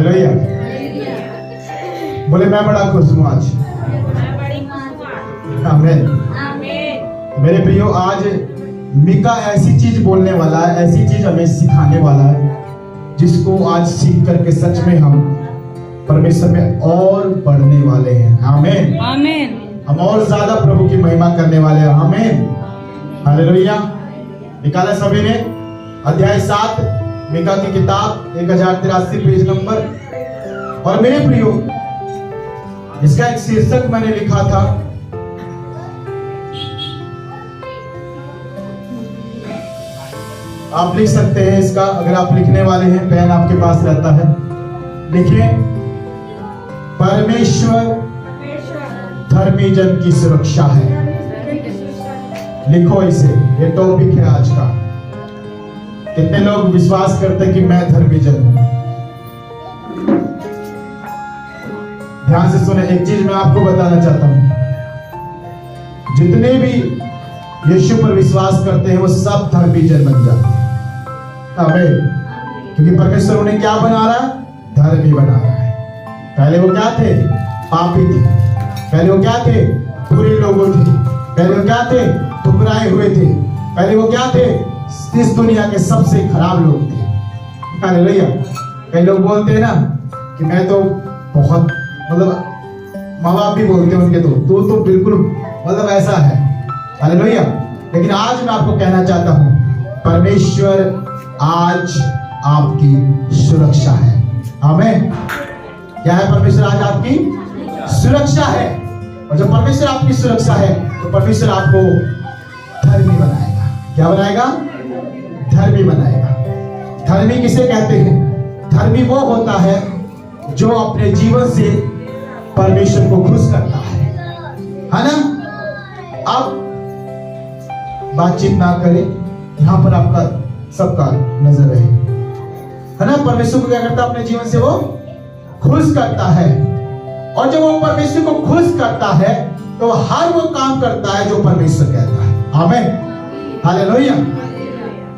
Hallelujah. बोले मैं बड़ा खुश हूँ आज। आमीन। मेरे प्रियो, आज मीका ऐसी चीज बोलने वाला है, ऐसी चीज हमें सिखाने वाला है जिसको आज सीख करके सच में हम परमेश्वर में और बढ़ने वाले हैं। आमीन। आमीन। हम और ज्यादा प्रभु की महिमा करने वाले हैं। आमीन। हालेलुया। निकाला सभी ने अध्याय 7 मीका की किताब 1083 पेज नंबर। और मेरे प्रियो, इसका एक शीर्षक मैंने लिखा था, आप लिख सकते हैं इसका, अगर आप लिखने वाले हैं, पेन आपके पास रहता है, लिखिए परमेश्वर धर्मी जन की सुरक्षा है। लिखो इसे, ये टॉपिक है आज का। कितने लोग विश्वास करते हैं कि मैं धर्मी जन हूं? ध्यान से सुने, एक चीज मैं आपको बताना चाहता हूं, जितने भी यीशु पर विश्वास करते हैं वो सब धर्मी जन बन जाते हैं। आमीन। क्योंकि परमेश्वर उन्हें क्या बना रहा है? धर्मी बना रहा है। पहले वो क्या थे? पापी थे। पहले वो क्या थे? बुरे लोगों थे। पहले वो क्या थे? ठुकराए हुए थे। पहले वो क्या थे? इस दुनिया के सबसे खराब लोग थे। हालेलुया। कई लोग बोलते हैं ना कि मैं तो बहुत, मतलब माँ बाप भी बोलते हैं उनके, तू तो बिल्कुल मतलब ऐसा है। हालेलुया। लेकिन आज मैं आपको कहना चाहता हूं, परमेश्वर आज आपकी सुरक्षा है। आमीन। क्या है? परमेश्वर आज आपकी सुरक्षा है। और जब परमेश्वर आपकी सुरक्षा है तो परमेश्वर आपको धर्मी बनाएगा। क्या बनाएगा? धर्मी बनाएगा। धर्मी किसे कहते हैं? धर्मी वो होता है जो अपने जीवन से परमेश्वर को खुश करता है ना? अब बातचीत ना करें, यहां पर आपका सबका नजर रहे, है ना? परमेश्वर को क्या करता है? अपने जीवन से वो खुश करता है। और जब वो परमेश्वर को खुश करता है तो हर वो काम करता है जो परमेश्वर कहता है। आमीन। हालेलुया।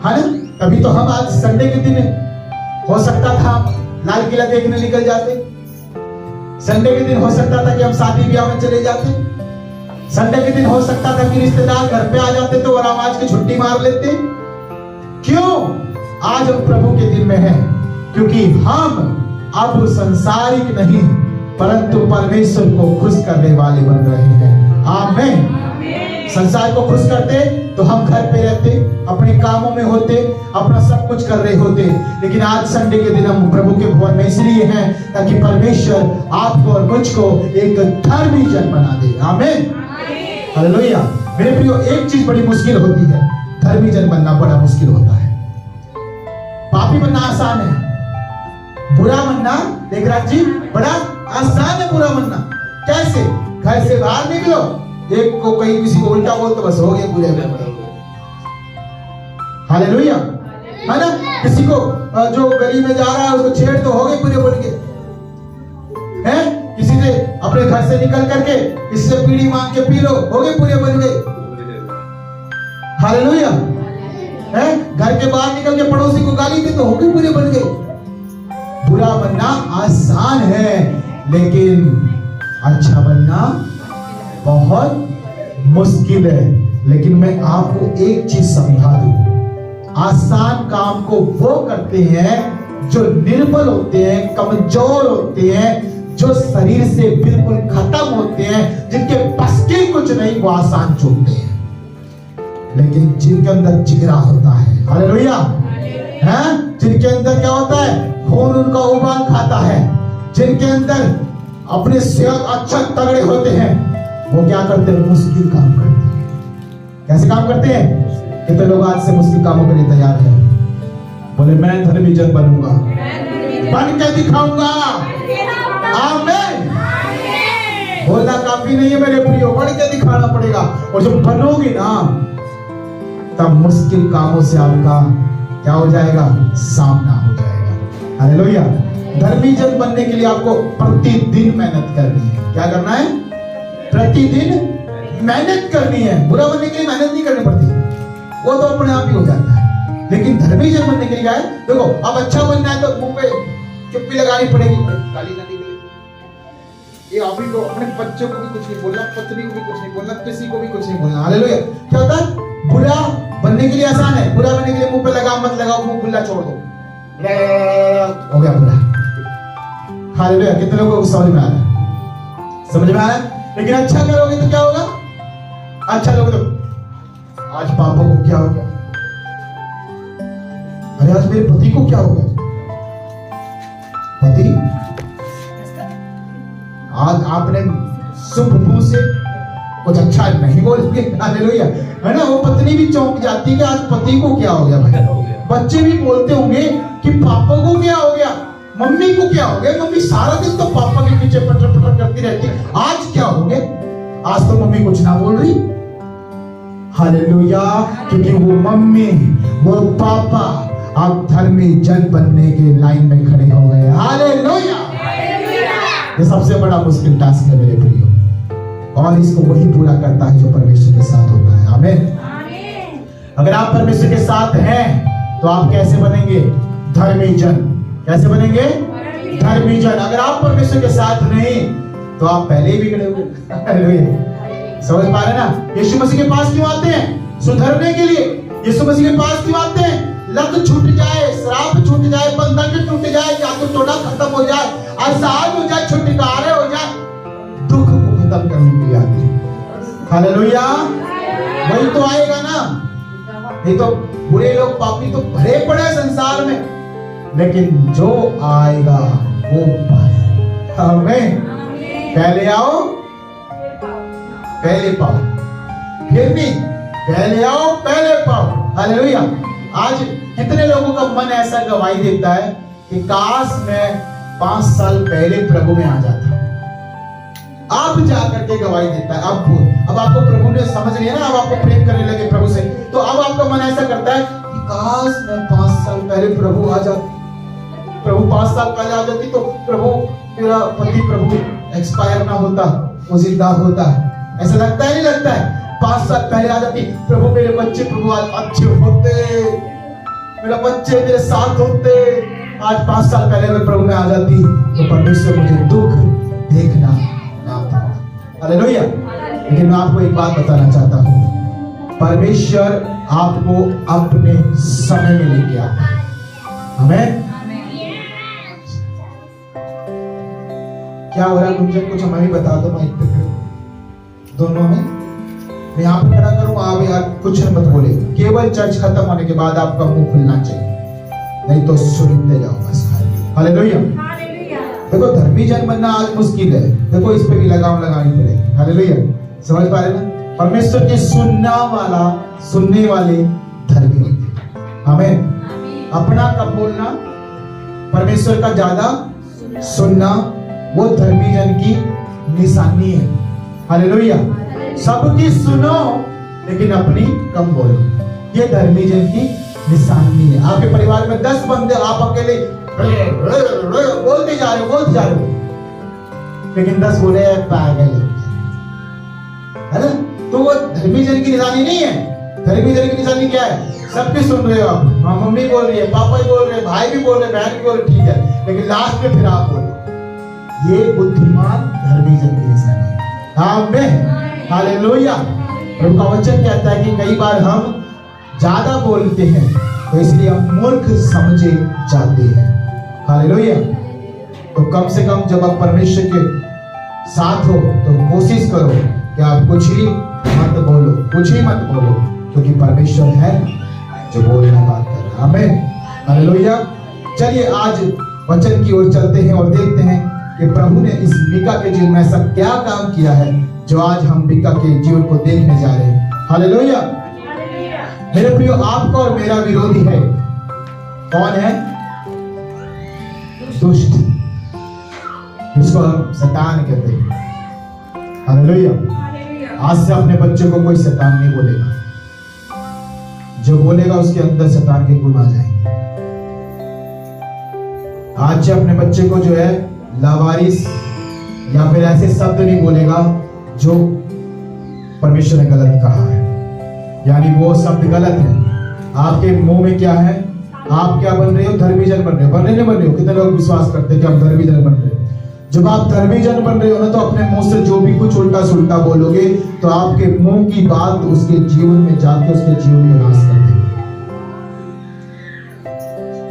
है ना? तभी तो हम आज संडे के दिन, हो सकता था लाल किला देखने निकल जाते, संडे के दिन हो सकता था कि हम शादी ब्याह में चले जाते, संडे के दिन हो सकता था कि रिश्तेदार घर पे आ जाते तो और आज की छुट्टी मार लेते। क्यों? आज हम प्रभु के दिन में हैं, क्योंकि हम अब संसारिक नहीं परंतु परमेश्वर को खुश करने वाले बन रहे हैं। आमीन। संसार को खुश करते तो हम घर पे रहते, अपने कामों में होते, अपना सब कुछ कर रहे होते। लेकिन आज संडे के दिन हम प्रभु के भवन में इसलिए हैं ताकि परमेश्वर आपको और मुझको एक धर्मी जन बना दे। आमीन। हालेलुया। मेरे प्रियो, एक चीज बड़ी मुश्किल होती है, धर्मी जन बनना बड़ा मुश्किल होता है। पापी बनना आसान है, बुरा बनना देवराज जी बड़ा आसान है। बुरा बनना कैसे? घर से बाहर निकलो, एक को कहीं किसी को उल्टा बोल तो बस हो गए बुरे बन। हालेलुया। है ना? किसी को जो गली में जा रहा है उसको छेड़ तो हो गए बुरे बन के, हैं? किसी से अपने घर से निकल करके किसी से पीड़ी मांग के पी लो, हो गए बुरे बन गए। हालेलुया। है? घर के बाहर निकल के पड़ोसी को गाली दी तो हो गए बुरे बन गए। बुरा बनना आसान है, लेकिन अच्छा बनना बहुत मुश्किल है। लेकिन मैं आपको एक चीज समझा दूं, आसान काम को वो करते हैं जो निर्बल होते हैं, कमजोर होते हैं, जो शरीर से बिल्कुल खत्म होते हैं, जिनके बस की कुछ नहीं, वो आसान चुनते हैं। लेकिन जिनके अंदर जिगरा होता है, हालेलुया, हैं? जिनके अंदर क्या होता है? खून उनका उबाल खाता है, जिनके अंदर अपने सेहत अच्छा तगड़े होते हैं, वो क्या करते हैं? मुश्किल काम करते हैं। कैसे काम करते हैं? कितने लोग आज से मुश्किल कामों के लिए तैयार हैं? बोले मैं धर्मी जन बनूंगा, बन के दिखाऊंगा। आमीन। बोलना काफी नहीं है मेरे प्रियो, बढ़ के दिखाना पड़ेगा। और जब बनोगे ना तब मुश्किल कामों से आपका क्या हो जाएगा? सामना हो जाएगा। हालेलुया। धर्मी जन बनने के लिए आपको प्रतिदिन मेहनत करनी है। क्या करना है? प्रतिदिन मेहनत करनी है। बुरा बनने के लिए मेहनत नहीं करनी पड़ती, वो तो अपने आप ही हो जाता है। लेकिन धर्मी जन बनने के लिए क्या है? देखो, अब अच्छा बनना है तो मुंह पे चुप्पी लगानी पड़ेगी, गाली ना निकले। ये अभी को अपने बच्चों को भी कुछ नहीं बोलना, पत्नी को भी कुछ नहीं बोलना, किसी को भी कुछ नहीं बोलना। हालेलुया। क्या होता है? बुरा बनने के लिए आसान है, बुरा बनने के लिए मुंह पे लगाम मत लगाओ, मुंह खुला छोड़ दो, हो गया बुरा। हालेलुया। कितने लोगों को समझ में आ रहा है? समझ में आ रहा है? लेकिन अच्छा करोगे तो क्या होगा? अच्छा लोगे तो आज पापा को क्या हो गया, अरे आज मेरे पति को क्या हो गया, पति आज आपने शुभ मुंह से कुछ अच्छा नहीं बोल दिया। हालेलुया। है ना? वो पत्नी भी चौंक जाती है कि आज पति को क्या हो गया भाई। बच्चे भी बोलते होंगे कि पापा को क्या हो गया, मम्मी को क्या हो गया, मम्मी सारा दिन तो पापा के पीछे पटर पटर करती रहती, आज क्या हो गया, आज तो मम्मी कुछ ना बोल रही। हालेलुया। क्योंकि वो मम्मी वो पापा अब धर्मी जन बनने के लाइन में खड़े हो गए। हालेलुया। ये सबसे बड़ा मुश्किल टास्क है मेरे प्रियो, और इसको वही पूरा करता है जो परमेश्वर के साथ होता है। आमीन। अगर आप परमेश्वर के साथ हैं तो आप कैसे बनेंगे? धर्मी जन। कैसे बनेंगे? धर्मी जन। अगर आप परमेश्वर के साथ नहीं तो आप पहले ही बिगड़े हुए। हालेलुया। समझ पा रहे ना? यीशु मसीह के पास क्यों आते हैं? सुधरने के लिए। यीशु मसीह के पास क्यों आते हैं? लत छूट जाए, श्राप छूट जाए, बंधन टूट जाए, जादू टोना खत्म हो जाए, आजाद हो जाए, छुटकारे हो जाए, दुख को खत्म करने के लिए आते हैं। हालेलुया। वही तो आएगा ना। ये तो बुरे लोग पापी तो भरे पड़े संसार में, लेकिन जो आएगा वो पाए। आमीन। पहले आओ पहले पाओ, फिर भी पहले आओ पहले पाओ। हालेलुया। आज कितने लोगों का मन ऐसा गवाही देता है कि काश मैं 5 साल पहले प्रभु में आ जाता। आप जाकर के गवाही देता है। अब आपको प्रभु ने समझ लिया ना, अब आपको प्रेम करने लगे प्रभु से, तो अब आपका मन ऐसा करता है कि काश मैं 5 साल पहले प्रभु आ जाती, प्रभु 5 साल पहले आ जाती तो प्रभु मेरा पति प्रभु एक्सपायर ना होता, वो जिंदा होता। ऐसा लगता है नहीं लगता है? 5 साल पहले आ जाती, प्रभु मेरे बच्चे प्रभु आज अच्छे होते, मेरे बच्चे मेरे साथ होते। आज 5 साल पहले मैं प्रभु में आ जाती तो परमेश्वर मुझे दुख देखना ना पड़ता। हालेलुया। लेकिन मैं आपको एक बात बताना चाहता हूँ, परमेश्वर आपको अपने समय में लेके आता है। आमीन। क्या हो रहा है मुझे कुछ हमें भी बता दो माइक पे दोनों में। मैं यहाँ पे खड़ा करूँ, आप यार कुछ मत बोले, केवल चर्च खत्म होने के बाद आपका मुंह खुलना चाहिए, नहीं तो सुनते जाओ बस। हालेलुया। देखो धर्मी जन बनना आज मुश्किल है, देखो इस पे भी लगाम लगानी पड़ेगी। हालेलुया। समझ पा रहे ना? परमेश्वर के सुनने वाले धर्मी होते हैं। आमीन। अपना कम बोलना, परमेश्वर का ज्यादा सुनना, वो धर्मी जन की निशानी है। हालेलुया। सबकी सुनो लेकिन अपनी कम बोलो, ये धर्मी जन की निशानी है। आपके परिवार में 10 बंदे, आप अकेले बोलते जा रहे हो, लेकिन 10 बोले पागल है ना, तो वो धर्मी जन की निशानी नहीं है। धर्मी जन की निशानी क्या है? सबकी सुन रहे हो आप, हाँ मम्मी बोल रही है, पापा भी बोल रहे हैं, भाई भी बोल रहे हैं, बहन भी बोल रहे, ठीक है, लेकिन लास्ट में फिर आप बोलो, ये बुद्धिमान धर्मी जन की निशानी है। आमीन। हालेलुया। प्रभु का वचन कहता है कि कई बार हम ज्यादा बोलते हैं तो इसलिए हम मूर्ख समझे जाते हैं। हालेलुया। तो कम से कम जब आप परमेश्वर के साथ हो तो कोशिश करो कि आप कुछ ही मत बोलो, क्योंकि परमेश्वर है जो बोलना बात कर रहा है। आमीन। हालेलुया। चलिए आज वचन की ओर चलते हैं और देखते हैं कि प्रभु ने इस मीका के जीवन में ऐसा क्या काम किया है जो आज हम मीका के जीवन को देखने जा रहे हैं। हालेलुया। मेरे प्रियो, आपका और मेरा विरोधी है कौन है? दुष्ट, जिसको हम शैतान कहते हैं। हालेलुया। आज से अपने बच्चे को कोई शैतान नहीं बोलेगा, जो बोलेगा उसके अंदर शैतान के गुण आ जाएंगे। आज से अपने बच्चे को जो है लावारिस या फिर ऐसे शब्द नहीं बोलेगा जो परमेश्वर ने गलत कहा है, यानी वो शब्द गलत है। आपके मुंह में क्या है? आप क्या बन रहे हो? धर्मी जन बन रहे हो। बन रहे नहीं बन रहे हो? कितने लोग विश्वास करते हैं कि हम धर्मी जन बन रहे हो? जब आप धर्मी जन बन रहे हो ना, तो अपने मुंह से जो भी कुछ उल्टा सुल्टा बोलोगे तो आपके मुंह की बात उसके जीवन में जाके उसके जीवन को नाश कर देगी।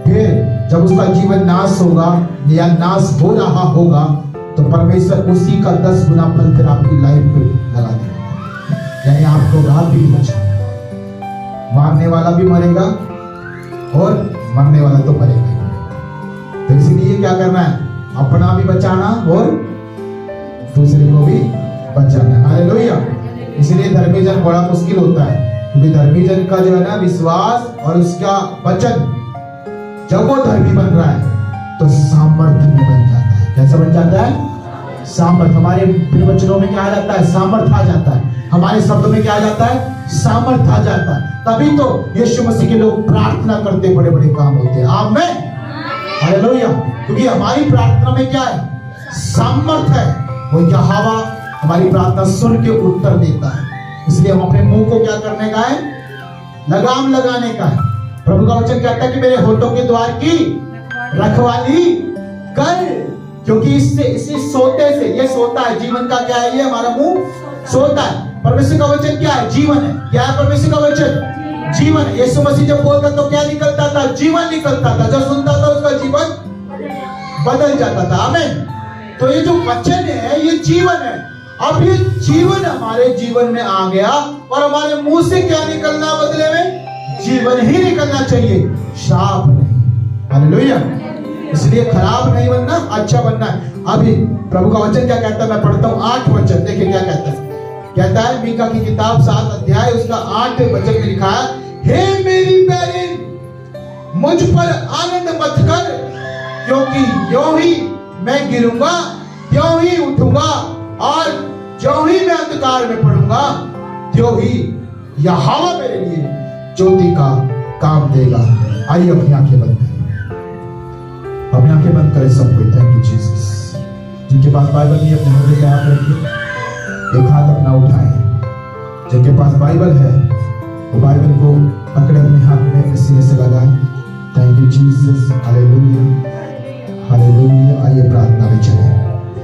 फिर जब उसका जीवन नाश होगा या नाश हो रहा होगा तो परमेश्वर उसी का 10 गुना फल फिर आपकी लाइफ पे लगा देगा। यानी आपको रात भी बचा, मारने वाला भी मरेगा और मरने वाला तो मरेगा। तो इसलिए क्या करना है? अपना भी बचाना और दूसरे को भी बचाना। हालेलुया। इसलिए धर्मी जन बड़ा मुश्किल होता है, क्योंकि धर्मी जन का जो है ना विश्वास और उसका वचन, जब वो धर्मी बन रहा है तो सामर्थ्य में बन जाता है। कैसा बन जाता है? सामर्थ्य। हमारे वचनों में क्या आ जाता है? सामर्थ्य आ जाता है। हमारे शब्दों में क्या आ जाता है? सामर्थ्य आ जाता है। तभी तो यीशु मसीह के लोग प्रार्थना करते, बड़े बड़े काम होते हैं। आमीन, हालेलुया। क्योंकि हमारी प्रार्थना में क्या है? सामर्थ्य है। वो यहोवा हमारी प्रार्थना सुन के उत्तर देता है। इसलिए हम अपने मुंह को क्या करने का है? लगाम लगाने का है। प्रभु का वचन कहता है कि मेरे होठों के द्वार की रखवाली कर, क्योंकि इसे सोते से, ये सोता है, जीवन का क्या है? ये हमारा मुंह सोता है। परमेश्वर का वचन क्या है? जीवन है। क्या है परमेश्वर का वचन? जीवन है। यीशु मसीह जब बोलता तो क्या निकलता था? जीवन निकलता था। जब सुनता था उसका जीवन बदल जाता था। आमीन। तो ये जो वचन है ये जीवन है। अब ये जीवन हमारे जीवन में आ गया और हमारे मुंह से क्या निकलना? बदले में जीवन ही निकलना चाहिए, शाप नहीं। हालेलुया। इसलिए खराब नहीं बनना, अच्छा बनना है। अभी प्रभु का वचन क्या कहता है? मैं पढ़ता हूँ 8 वचन। देखिए क्या कहता है। कहता है मीका की किताब 7 अध्याय उसका 8 वचन में लिखा है, हे मेरी बैरिन मुझ पर आनंद मत कर, क्योंकि ज्यों ही मैं गिरूंगा त्यों ही उठूंगा, और ज्यों ही मैं अंधकार में पड़ूंगा त्यों ही यहोवा मेरे लिए ज्योति का काम देगा। आइए अपनी आंखें बंद करें, अपनी आंखें बंद करें सब कोई। Thank you Jesus. जिनके पास बाइबल नहीं अपने मुंह पे हाथ रखिए, एक हाथ अपना उठाएं। जिनके पास बाइबल है वो बाइबल को पकड़े अपने हाथ में अपने सीने से लगाएं। Thank you Jesus. Hallelujah, hallelujah. आइए प्रार्थना में चलें,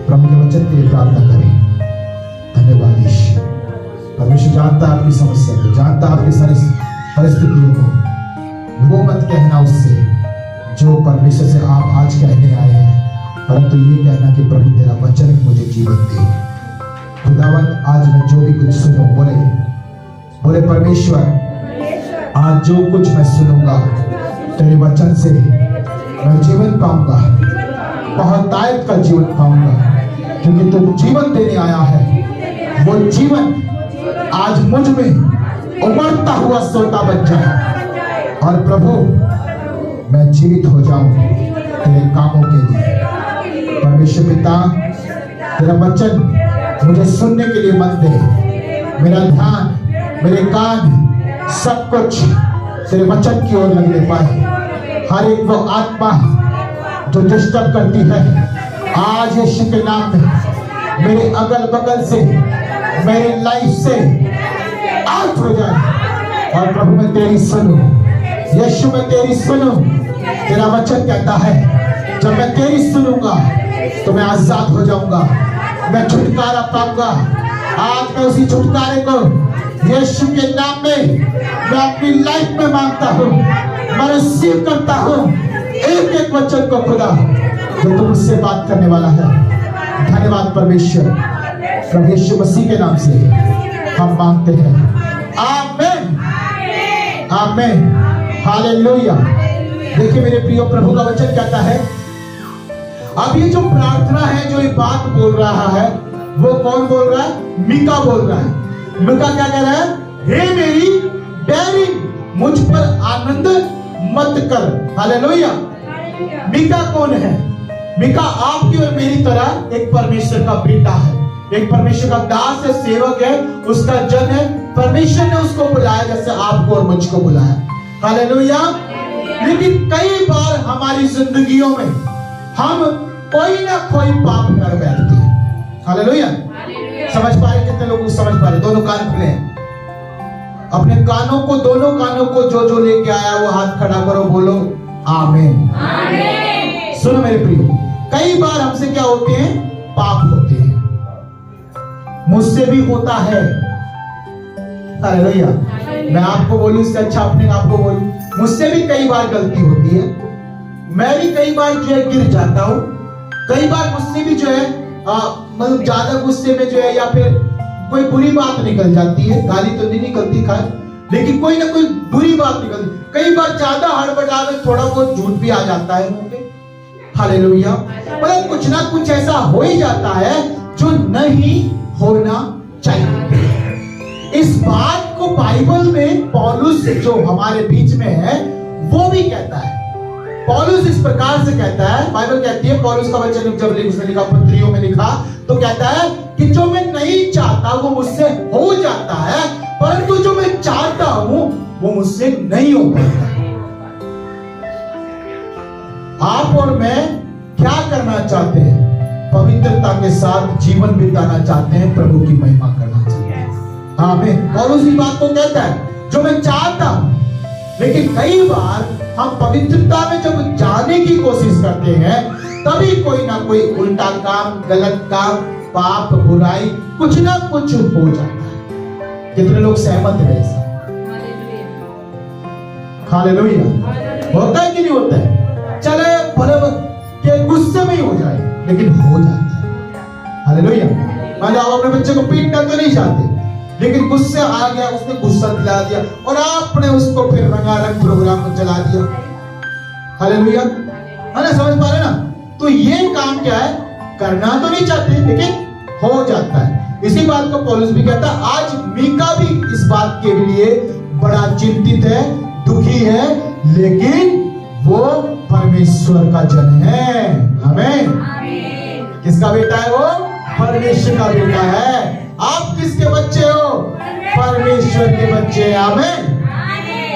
प्रभु के वचन के लिए प्रार्थना करें। धन्यवाद ईश्वर। परमेश्वर जानता है आपकी समस्या को, जानता है आपकी सारी परिस्थितियों को। वो मत कहना उससे जो परमेश्वर से आप आज कहने आए हैं, परंतु ये कहना कि प्रभु तेरा वचन मुझे जीवन दे। खुदावन आज मैं जो भी कुछ सुनूं, बोले परमेश्वर आज जो कुछ मैं सुनूंगा तेरे वचन से मैं जीवन पाऊंगा, बहुतायत का जीवन पाऊंगा, क्योंकि तू जीवन देने आया है। वो जीवन आज मुझ में उमड़ता हुआ सोता बन जाए और प्रभु मैं जीवित हो जाऊं तेरे कामों के लिए। परमेश्वर पिता तेरा वचन मुझे सुनने के लिए मन दे। मेरा ध्यान, मेरे कान, सब कुछ तेरे वचन की ओर लगने पाए। हर एक वो आत्मा जो डिस्टर्ब करती है आज यीशु के नाम में मेरे अगल बगल से, मेरी लाइफ से आउट हो जाए और प्रभु मैं तेरी सुनूं। यीशु मैं तेरी सुनूं। तेरा वचन कहता है जब मैं तेरी सुनूंगा तो मैं आजाद हो जाऊंगा, मैं छुटकारा पाऊंगा। आज मैं उसी छुटकारे को यीशु के नाम में मैं अपनी लाइफ में मांगता हूँ, मैं रिसीव करता हूँ एक एक वचन को खुदा जो तुम मुझसे बात करने वाला है। धन्यवाद परमेश्वर, प्रभु यीशु मसीह के नाम से हम मांगते हैं। आमीन, आमीन, हालेलुया। देखिए मेरे प्रिय, प्रभु का वचन कहता है, अब ये जो प्रार्थना है, जो ये बात बोल रहा है, वो कौन बोल रहा है? मीका बोल रहा है। मीका क्या कह रहा है? हे मेरी बैरी मुझ पर आनंद मत कर। हालेलुया। मीका कौन है? मीका आपकी और मेरी तरह एक परमेश्वर का बेटा है, एक परमेश्वर का दास है, सेवक है, उसका जन है। परमेश्वर ने उसको बुलाया जैसे आपको और मुझको बुलाया। हालेलुया। लेकिन कई बार हमारी जिंदगियों में हम कोई ना कोई पाप कर बैठते हैं। हालेलुया। समझ पा रहे? कितने लोग समझ पा रहे? दोनों कान खुले हैं। अपने कानों को, दोनों कानों को जो जो लेके आया वो हाथ खड़ा करो, बोलो आमीन। आमीन। सुनो मेरे प्रियो, कई बार हमसे क्या होते हैं, पाप होते हैं, मुझसे भी होता है। हालेलुया। मैं आपको बोलूं इससे अच्छा अपने आप को बोलूं, मुझसे भी कई बार गलती होती है, मैं भी कई बार जो है गिर जाता हूं, कई बार मुझसे भी जो है मतलब ज्यादा गुस्से में जो है या फिर कोई बुरी बात निकल जाती है, गाली तो नहीं निकलती खाए, लेकिन कोई ना कोई बुरी बात निकलती, कई बार ज्यादा हड़बड़ा में थोड़ा बहुत झूठ भी आ जाता है मुंह पे। हालेलुया। मतलब कुछ ना कुछ ऐसा हो ही जाता है जो नहीं होना चाहिए। इस बात को बाइबल में पौलुस जो हमारे बीच में है वो भी कहता है। पौलुस इस प्रकार से कहता है, बाइबल कहती है, पौलुस का वचन जब उसने लिखा, पत्रियों में लिखा, तो कहता है कि जो मैं नहीं चाहता वो मुझसे हो जाता है, परंतु जो मैं चाहता हूं वो मुझसे नहीं हो पाता। आप और मैं क्या करना चाहते हैं? पवित्रता के साथ जीवन बिताना चाहते हैं, प्रभु की महिमा करना चाहते हैं। आमीन। पौलुस इस बात को कहता है, जो मैं चाहता हूं, लेकिन कई बार हम पवित्रता में जब जाने की कोशिश करते हैं तभी कोई ना कोई उल्टा काम, गलत काम, पाप, बुराई, कुछ ना कुछ हो जाता है। कितने लोग सहमत हैं ऐसा? हालेलुया। होता है कि नहीं होता है? चले भले के गुस्से में ही हो जाए, लेकिन हो जाता है। हालेलुया। मान लो आप अपने बच्चे को पीटना तो नहीं चाहते, लेकिन गुस्से आ गया, उसने गुस्सा दिला दिया और आपने उसको फिर रंगारंग प्रोग्राम में चला दिया। हालेलुया। है ना? समझ पा रहे ना? तो ये काम क्या है, करना तो नहीं चाहते लेकिन हो जाता है। इसी बात को पौलुस भी कहता है। आज मीका भी इस बात के लिए बड़ा चिंतित है, दुखी है, लेकिन वो परमेश्वर का जन है। आमीन। किसका बेटा है वो? परमेश्वर का बेटा है। आप किसके बच्चे हो? परमेश्वर के बच्चे। आमीन।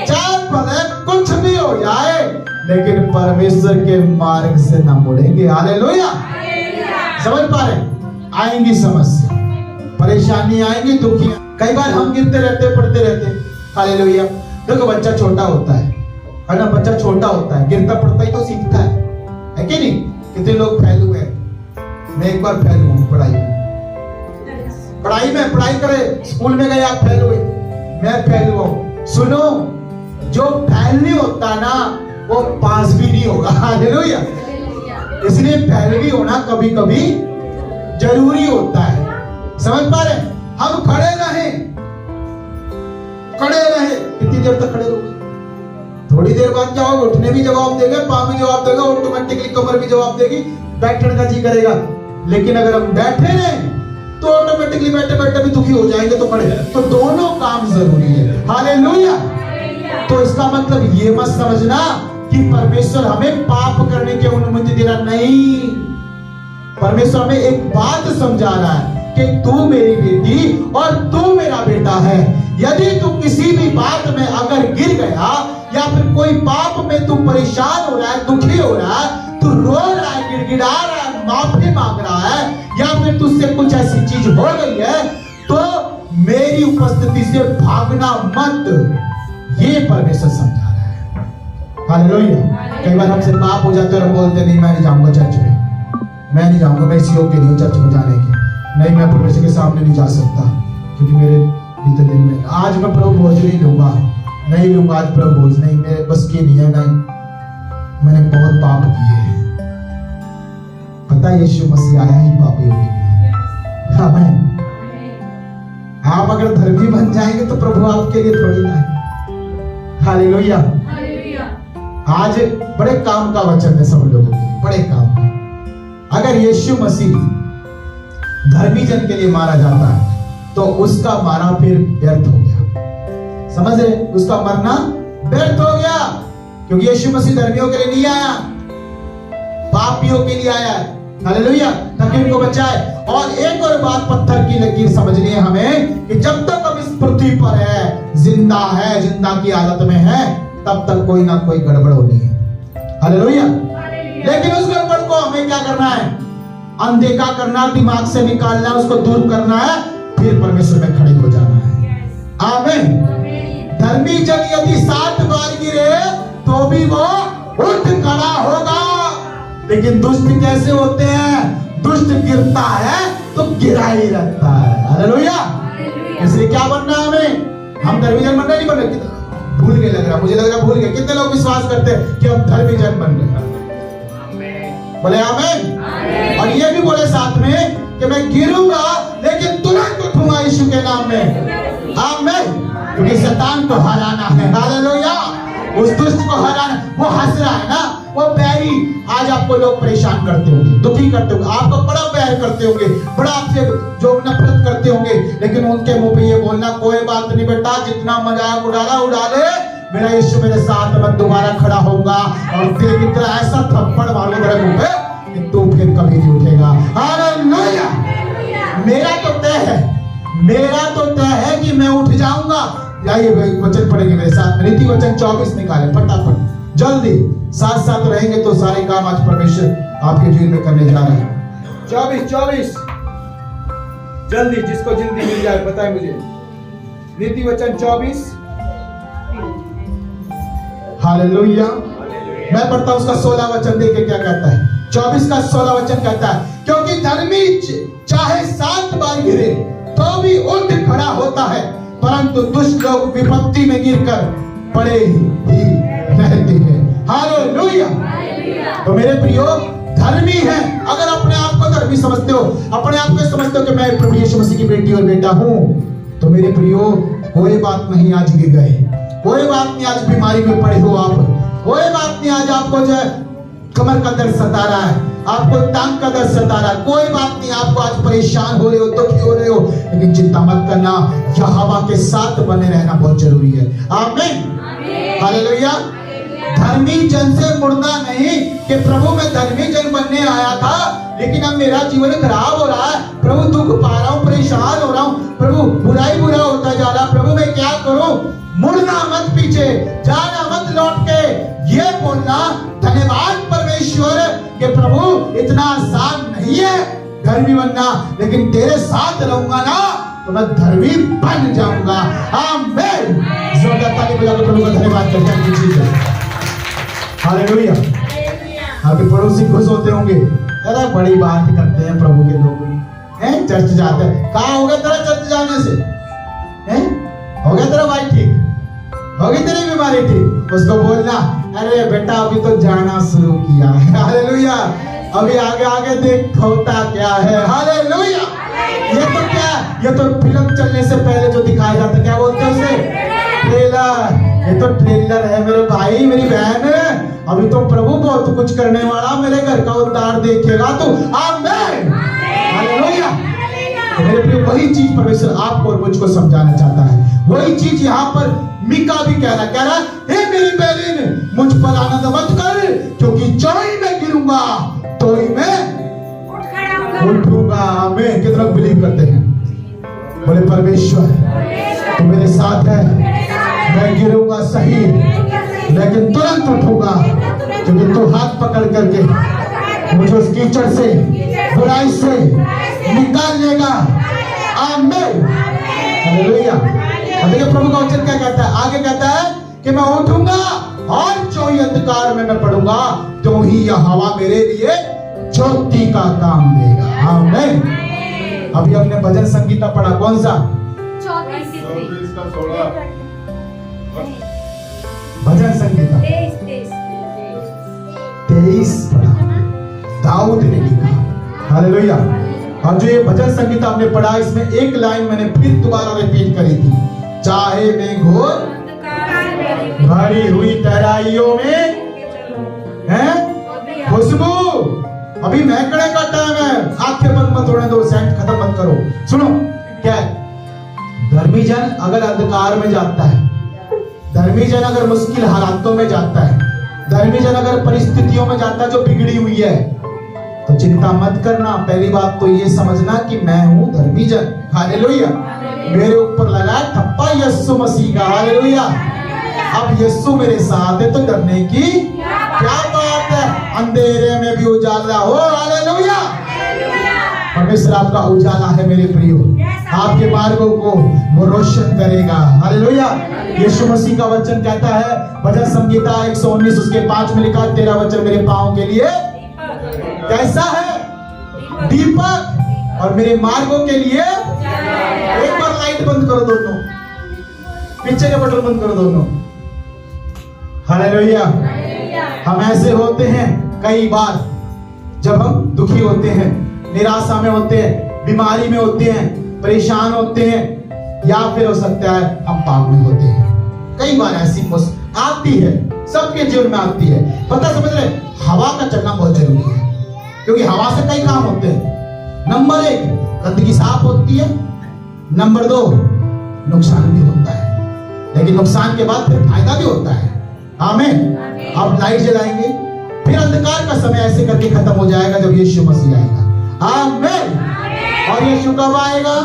चाहे भले कुछ भी हो जाए, लेकिन परमेश्वर के मार्ग से ना मुड़ेंगे। हालेलुया। समझ पा रहे? आएंगी समस्या, परेशानी आएंगी, दुखी। कई बार हम गिरते रहते, पड़ते रहते। हालेलुया। देखो बच्चा छोटा होता है ना? बच्चा छोटा होता है, गिरता पड़ता ही तो सीखता है कि नहीं? कितने लोग फेल हुए? मैं एक बार फेल हुआ पढ़ाई में, पढ़ाई करे, स्कूल में गए, आप फेल हुए, मैं फेल हुआ। सुनो, जो फेल नहीं होता ना वो पास भी नहीं होगा। हालेलुया। इसलिए फेल भी होना कभी कभी जरूरी होता है। समझ पा रहे? हम खड़े रहे, कितनी देर तक खड़े रहोगे? थोड़ी देर बाद क्या होगा? उठने भी जवाब देगा, पाँव भी जवाब देगा, ऑटोमेटिकली कमर भी जवाब देगी, बैठने का जी करेगा। लेकिन अगर हम बैठे रहे तो ऑटोमेटिकली बैठे बैठे भी दुखी हो जाएंगे, तो खड़े। तो दोनों काम जरूरी है। हालेलुया। तो इसका मतलब ये मत समझना कि परमेश्वर हमें पाप करने की अनुमति दे रहा, नहीं। परमेश्वर हमें एक बात समझा रहा है कि तू मेरी बेटी और तू मेरा बेटा है। यदि तू किसी भी बात में अगर गिर गया या फिर कोई पाप में तू परेशान हो रहा है, दुखी हो रहा है, तू रो रहा है, गिड़गिड़ा रहा है, माफी मांग रहा है, या फिर तुझसे कुछ ऐसी चीज हो गई है, तो मेरी उपस्थिति से भागना मत। ये परमेश्वर समझा रहा है। हालेलुया। कई बार हमसे पाप हो जाते और हम बोलते नहीं, मैं नहीं जाऊंगा चर्च में, मैं नहीं जाऊंगा, मैं इसी योग्य नहीं हूं चर्च में जाने की, नहीं मैं परमेश्वर के सामने नहीं जा सकता, क्योंकि मेरे बीते दिन में आज मैं प्रभु भोज नहीं लूंगा आज प्रभु भोज नहीं, मेरे बस की नहीं है, नहीं, मैंने बहुत पाप किए हैं। पता है यीशु मसीह आया ही पापियों के लिए। आमीन। आप अगर धर्मी बन जाएंगे तो प्रभु आपके लिए थोड़ी ना है। हालेलुया। आज बड़े काम का वचन है सब लोगों के लिए, बड़े काम का। अगर यीशु मसीह धर्मी जन के लिए मारा जाता है तो उसका मारा फिर व्यर्थ हो गया। समझ रहे? उसका मरना व्यर्थ हो गया, क्योंकि यीशु मसीह धर्मियों के लिए नहीं आया, पापियों के लिए आया है। हालेलुया। ताकि उनको बचाए। और एक और बात पत्थर की लकीर समझनी है हमें कि जब तक हम इस पृथ्वी पर है, जिंदा की हालत में है, तब तक कोई ना कोई गड़बड़ होनी है। हालेलुया। लेकिन उस गड़बड़ को हमें क्या करना है? अनदेखा करना, दिमाग से निकालना, उसको दूर करना है, फिर परमेश्वर में खड़े हो जाना है। आमीन। धर्मी जन यदि 7 बार गिरे तो भी वो उठ खड़ा होगा। लेकिन दुष्ट कैसे होते हैं? दुष्ट गिरता है तो गिरा ही रहता है। हालेलुया। इसलिए क्या बनना है हमें? हम धर्मी जन बनना नहीं, बनना भूल गए लग रहा, मुझे लग रहा भूल गए। कितने लोग विश्वास करते हैं कि हम धर्मी जन बन गए? बोले आमीन। और ये भी बोले साथ में कि मैं गिरूंगा लेकिन तुरंत उठूंगा यीशु के नाम में। आमीन। क्योंकि शैतान को हराना है। हालेलुया। उस दुष्ट को हराना। वो हंस रहा है ना, वो बैरी। आज आपको लोग परेशान करते होंगे, दुखी करते होंगे, आपको बड़ा प्यार करते होंगे, बड़ा आपसे जो नफरत करते होंगे, लेकिन उनके मुंह पे ये बोलना कोई बात नहीं बेटा, जितना मजाक उड़ाना उड़ा ले, मेरा यीशु मेरे साथ, मैं दोबारा खड़ा होऊंगा और तेरे की तरह ऐसा थप्पड़ मारूंगा तेरे मुंह पे कि तू फिर कभी नहीं उठेगा। हालेलुया। मेरा तो तय है, मेरा तो तय है कि मैं उठ जाऊंगा। आइए वचन पढ़ेंगे मेरे साथ। नीति वचन 24 निकाले फटाफट, जल्दी। साथ साथ रहेंगे तो सारे काम आज परमेश्वर आपके जीवन में करने जा रहे हैं। 24 जल्दी, जिसको जल्दी मिल जाए बताए मुझे। नीति वचन 24। हालेलुया। मैं पढ़ता हूं उसका 16 वचन, देखिए क्या कहता है। 24 का 16 वचन कहता है, क्योंकि धर्मी चाहे 7 बार गिरे तो भी उठ खड़ा होता है, परंतु दुष्ट लोग विपत्ति में गिरकर पड़े ही रहते हैं। हालेलुया। तो मेरे प्रियो, धर्मी है। अगर अपने आप को धर्मी समझते हो, अपने आप को समझते हो कि मैं प्रभु यीशु मसीह की बेटी और बेटा हूं, तो मेरे प्रियो कोई बात नहीं आज गिर गए, कोई बात नहीं आज बीमारी में पड़े हो आप, कोई बात नहीं आज आपको जो कमर का दर्द सता रहा है, आपको टांग का दर्द सता रहा है, कोई बात नहीं आपको आज परेशान हो रहे हो, दुखी हो रहे हो, लेकिन चिंता मत करना, यहोवा के साथ बने रहना बहुत जरूरी है। आमीन। हालेलुया। धर्मी जन से मुड़ना नहीं कि प्रभु मैं धर्मी जन बनने आया था, लेकिन अब मेरा जीवन खराब हो रहा है, प्रभु दुख पा रहा हूँ, परेशान हो रहा हूँ, प्रभु बुराई बुरा होता जा रहा, प्रभु मैं क्या करूं? मुड़ना मत पीछे, जाना मत लौट के, ये बोलना धन्यवाद परमेश्वर कि प्रभु इतना आसान नहीं है धर्मी बनना, लेकिन तेरे साथ रहूंगा ना तो मैं धर्मी बन जाऊंगा। आमीन। जोरदार ताली बजाकर प्रभु का धन्यवाद करते हैं। हालेलुया। आपके पड़ोसी खुश होते होंगे, अरे बड़ी बात करते हैं प्रभु के लोग हैं, चर्च जाते हैं। कहाँ हो गया तेरा चर्च जाने से? हैं? हो गया तेरा भाई ठीक? हो गई तेरी बीमारी ठीक? उसको बोलना, अरे बेटा अभी तो जाना शुरू किया है। हालेलुया। अभी आगे आगे देख होता क्या है। हालेलुया। ये तो क्या, ये तो फिल्म चलने से पहले जो दिखाया जाता है, क्या बोलते हैं उसे? ट्रेलर। ये तो ट्रेलर है मेरे भाई, मेरी बहन। अभी तो प्रभु बहुत कुछ करने वाला, मेरे घर का उद्धार देखेगा तू। आमीन। हालेलुया। मेरे प्रिय, वही चीज परमेश्वर आपको और मुझको समझाना चाहता है। वही चीज यहाँ पर मीका भी कह रहा, हे मेरी बहन, मुझ पर आनंद मत कर, क्योंकि जो ही मैं गिरूंगा तो ही मैं उठूंगा। आमीन। कितने लोग बिलीव करते हैं? बोले परमेश्वर तू मेरे साथ है, मैं गिरूंगा सही लेकिन तुरंत उठूंगा, क्योंकि तू हाथ पकड़ करके मुझे उस कीचड़ से, बुराई से निकाल लेगा। आमीन। हालेलुया। देखिए प्रभु का वचन क्या कहता है, आगे कहता है कि मैं उठूंगा और जो ही अंधकार में मैं पड़ूंगा तो ही यह हवा मेरे लिए ज्योति का काम देगा। आमीन। अभी हमने भजन संगीता पढ़ा, कौन सा? 24 का 16 भजन संगीता 23 पढ़ा, दाऊद ने लिखा। हालेलुया। और जो ये भजन संगीता हमने पढ़ा, इसमें एक लाइन मैंने फिर दोबारा रिपीट करी थी, चाहे मैं घोर भरी हुई गहराइयों में है खुशबू। अभी महकने का टाइम है, आंखें बंद मत होने दो, सेंट खत्म मत करो। सुनो क्या है, धर्मी जन अगर अंधकार में जाता है, धर्मी जन अगर मुश्किल हालातों में जाता है, धर्मी जन अगर परिस्थितियों में जाता है जो बिगड़ी हुई है, तो चिंता मत करना। पहली बात तो ये समझना कि मैं हूं धर्मी जन। हालेलुया। मेरे ऊपर लगा ठप्पा यीशु मसीह का। हालेलुया। अब यीशु मेरे साथ है तो डरने की क्या बात है। अंधेरे में भी उजाला हो। हालेलुया। परमेश्वर आपका उजाला है मेरे प्रियो, आपके आपके मार्गों को वो रोशन करेगा। हालेलुया। यीशु मसीह का वचन कहता है, भजन संगीता 119 उसके 5 में लिखा, तेरा वचन मेरे पांव के लिए कैसा है? दीपक, और मेरे मार्गों के लिए। एक बार लाइट बंद करो दोनों, पीछे के बटन बंद करो दोनों। हालेलुया। हम ऐसे होते हैं कई बार जब हम दुखी होते हैं, निराशा में होते हैं, बीमारी में होते हैं, परेशान होते हैं, या फिर हो सकता है हम पाप में होते हैं। कई बार ऐसी आती है, सबके जीवन में आती है। पता समझ रहे, हवा का चलना बहुत जरूरी है, क्योंकि हवा से कई काम होते हैं। नंबर 1, गंदगी साफ होती है। नंबर 2, नुकसान भी होता है, लेकिन नुकसान के बाद फिर फायदा भी होता है। आमीन। आप लाइट जलाएंगे, फिर अंधकार का समय ऐसे करके खत्म हो जाएगा जब यीशु मसीह आएगा। आमीन। और यीशु कब आएगा?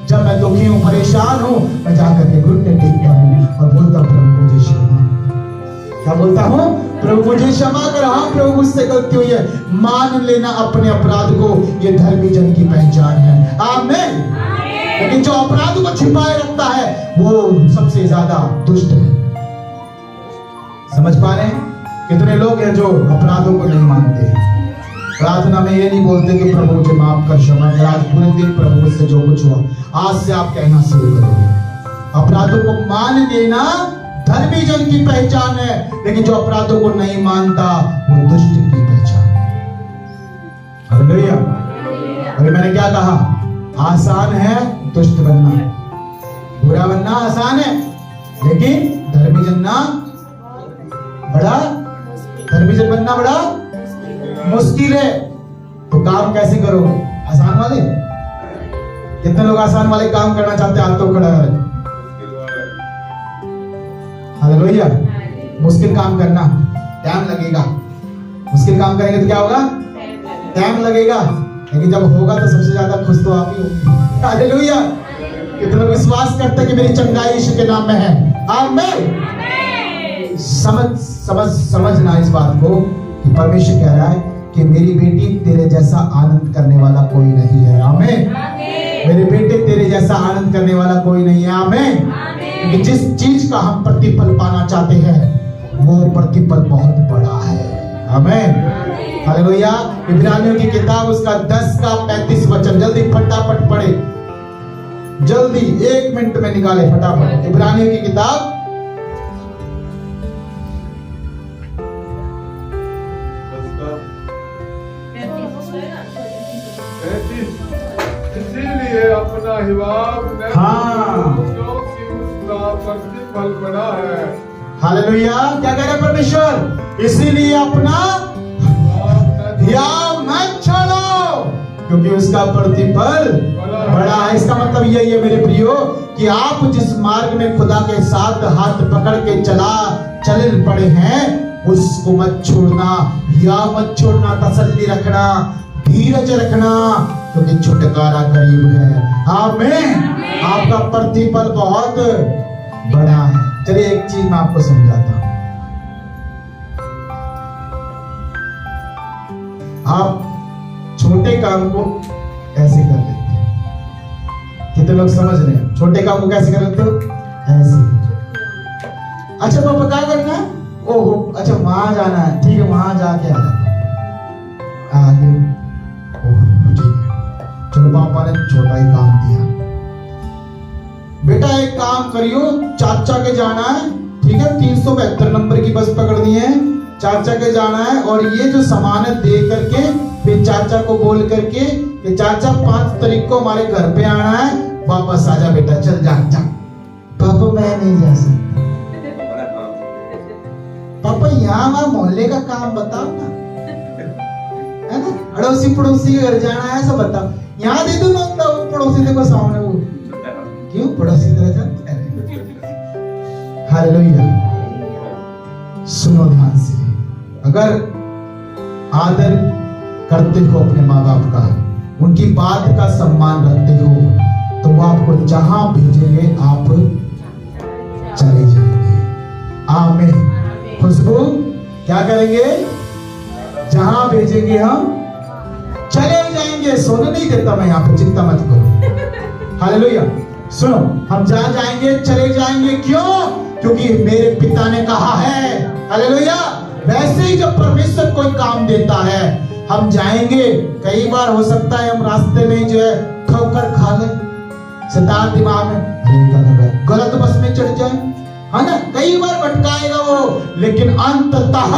जब मैं दुखी हूं, परेशान हूं, मैं जाकर के घुटने टेकता हूं और बोलता, प्रभु मुझे क्षमा। क्या बोलता हूं? प्रभु मुझे क्षमा कर। हाँ प्रभु, मुझसे गलती हुई है। मान लेना अपने अपराध को, ये धर्मी जन की पहचान है। आमीन। लेकिन जो अपराध को छिपाए रखता है वो सबसे ज्यादा दुष्ट है। समझ पा रहे हैं? कितने लोग हैं जो अपराधों को नहीं मानते हैं। प्रार्थना में ये नहीं बोलते कि प्रभु मुझे माफ कर, क्षमा कर। आज पूरे दिन प्रभु मुझसे जो कुछ हुआ, आज से आप कहना शुरू करोगे। अपराधों को मान लेना धर्मी जन की पहचान है, लेकिन जो अपराधों को नहीं मानता वो दुष्ट की पहचान है। हालेलुया। अभी मैंने क्या कहा? आसान है दुष्ट बनना, बुरा बनना आसान है, लेकिन धर्मी जनना बड़ा, धर्मी जन बनना बड़ा मुश्किल है। तो काम कैसे करोगे? आसान वाले? कितने लोग आसान वाले काम करना चाहते हैं? हाथ तो खड़ा है। हालेलुया। मुश्किल काम करना टाइम लगेगा। मुश्किल काम करेंगे तो क्या होगा? टाइम लगेगा, लेकिन जब होगा तो सबसे ज्यादा खुश तो आप ही होंगे। हालेलुया। कितने लोग विश्वास करते हैं कि मेरी चंगाई यीशु के नाम में है? आमीन। समझना इस बात को कि परमेश्वर कह रहा है कि मेरी बेटी तेरे जैसा आनंद करने वाला कोई नहीं है। आमीन। मेरे बेटे तेरे जैसा आनंद करने वाला कोई नहीं है। आमीन। क्योंकि जिस चीज का हम प्रतिफल पाना चाहते हैं वो प्रतिफल बहुत बड़ा है। आमीन। हालेलुया। इब्रानियों की किताब उसका 10 का 35 वचन, जल्दी फटाफट पढ़े, जल्दी 1 मिनट में निकाले फटाफट। इब्रानियों की किताब 10 इसीलिए अपना हिवाब प्रतिफल बड़ा है। हालेलुया। क्या कह रहे परमेश्वर? इसीलिए अपना हियाव मत छोड़ो, क्योंकि उसका प्रतिफल बड़ा है। इसका मतलब यही है मेरे प्रियो कि आप जिस मार्ग में खुदा के साथ हाथ पकड़ के चल पड़े हैं, उसको मत छोड़ना, हियाव मत छोड़ना, तसल्ली रखना, धीरज रखना, क्योंकि छुटकारा करीब है। आमीन। आपका प्रतिफल बहुत बड़ा है। चलिए एक चीज मैं आपको समझाता हूं। आप छोटे काम को ऐसे कर लेते हैं। कितने लोग समझ रहे हैं? छोटे काम को कैसे कर लेते हो? ऐसे। अच्छा पापा क्या करना है? ओहो अच्छा वहां जाना है, ठीक है वहां जाके आ जाता आगे। ठीक है, चलो पापा ने छोटा ही काम दिया। बेटा एक काम करियो, चाचा के जाना है, ठीक है 372 नंबर की बस पकड़नी है, चाचा के जाना है, और ये जो सामान है दे करके फिर चाचा को बोल करके कि चाचा 5 तारीख को हमारे घर पे आना है, वापस आजा बेटा, चल जा जा। पापा मैं नहीं जा सकता। पापा यहाँ वहां मोहल्ले का काम बताओ ना, है ना, अड़ोसी पड़ोसी के घर जाना है सब बताओ। यहाँ दे दो ना पड़ोसी देखो सामने, वो क्यों पड़ोसी तरह जाते हैं। हालेलुया। सुनो ध्यान से, अगर आदर करते हो अपने माँ बाप का, उनकी बात का सम्मान रखते हो, तो वो आपको जहां भेजेंगे आप चले जाएंगे। आमीन। खुशबू क्या करेंगे? जहां भेजेंगे हम चले जाएंगे। सोने नहीं देता मैं यहाँ पे, चिंता मत करो। हालेलुया। सुनो, हम जहां जाएंगे चले जाएंगे, क्यों? क्योंकि मेरे पिता ने कहा है। हालेलुया। वैसे ही जब परमेश्वर कोई काम देता है हम जाएंगे। कई बार हो सकता है हम रास्ते में जो है ठोकर खा ले, शैतान दिमाग में गलत बस में चढ़ जाए, है ना, कई बार भटकाएगा वो, लेकिन अंततः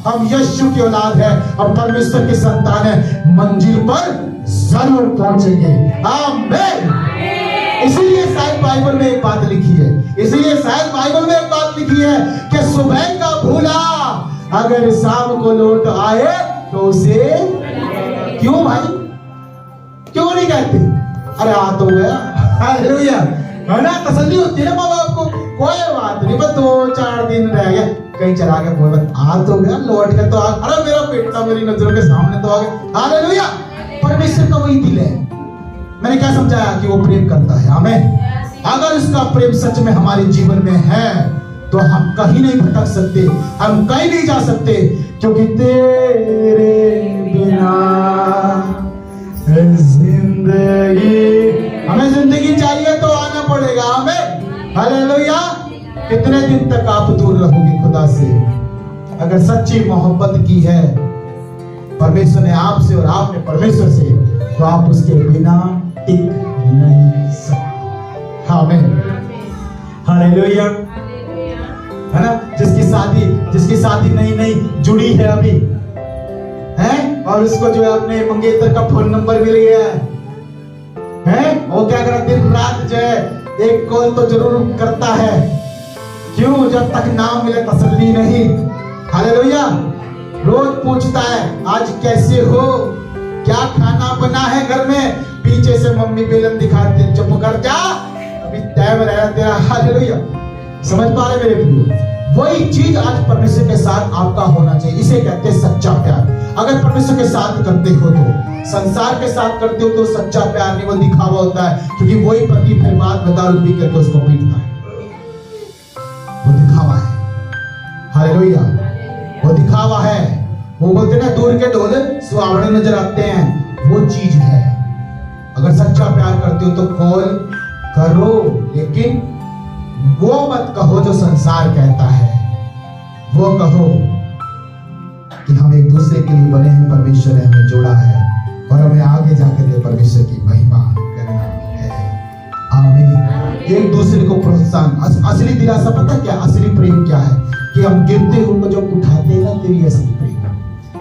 हम यीशु की औलाद है, हम परमेश्वर की संतान है, मंजिल पर जरूर पहुंचेंगे। आमीन। इसीलिए शायद बाइबल में एक बात लिखी है, इसीलिए शायद बाइबल में एक बात लिखी है कि सुबह का भूला अगर शाम को लौट आए तो उसे क्यों भाई, क्यों नहीं कहते? अरे आ तो गया। हालेलुया। है ना, तसल्ली होती है ना माँ बाप को, कोई बात नहीं, बस 2-4 दिन रह गया, कहीं चला गया, बोल आ तो गया, लौट के तो आ, अरे मेरा बेटा मेरी नजरों के सामने तो आ गया। हालेलुया। परमेश्वर का वही दिल है। मैंने क्या समझाया कि वो प्रेम करता है। हमें अगर उसका प्रेम सच में हमारे जीवन में है तो हम कहीं नहीं भटक सकते, हम कहीं नहीं जा सकते, क्योंकि तेरे बिना जिंदगी, हमें जिंदगी चाहिए तो आना पड़ेगा। हमें हालेलुया। कितने दिन तक आप दूर रहोगे खुदा से? अगर सच्ची मोहब्बत की है परमेश्वर ने आपसे और आपने परमेश्वर से, तो आप उसके बिना टिक नहीं सकते। आमीन। हालेलुया। है ना, जिसकी शादी नई जुड़ी है अभी है, और उसको जो है अपने मंगेतर का फोन नंबर मिल गया है, वो क्या कर दिन रात जो है एक कॉल तो जरूर करता है। क्यों? जब तक नाम मिले तसल्ली नहीं। हालेलुया। रोज पूछता है आज कैसे हो, क्या खाना बना है घर में, पीछे से मम्मी बेलन दिखाते, चुप कर जा अभी टाइम रहा तेरा। हालेलुया। समझ पा रहे मेरे प्रियो? वही चीज आज परमेश्वर के साथ आपका होना चाहिए। इसे कहते हैं सच्चा प्यार। अगर परमेश्वर के साथ करते हो तो, संसार के साथ करते हो तो सच्चा प्यार नहीं, वो दिखावा होता है, क्योंकि वही पति फिर बात में दारू पी करके उसको पीटता है, वो दिखावा है। हालेलुया। वो दिखावा है। वो बोलते ना दूर के ढोल सुहावने नजर आते हैं, वो चीज है। अगर सच्चा प्यार करते हो तो कॉल करो, लेकिन वो मत कहो जो संसार कहता है, वो कहो कि हम एक दूसरे के लिए बने हैं, परमेश्वर ने हमें जोड़ा है और हमें आगे जाकर परमेश्वर की महिमा करना है। आमीन। एक दूसरे को प्रोत्साहन। असली दिलासा पता क्या, असली प्रेम क्या है? कि हम गिरते हुए जो उठाते हैं ना, तेरी असली प्रेम।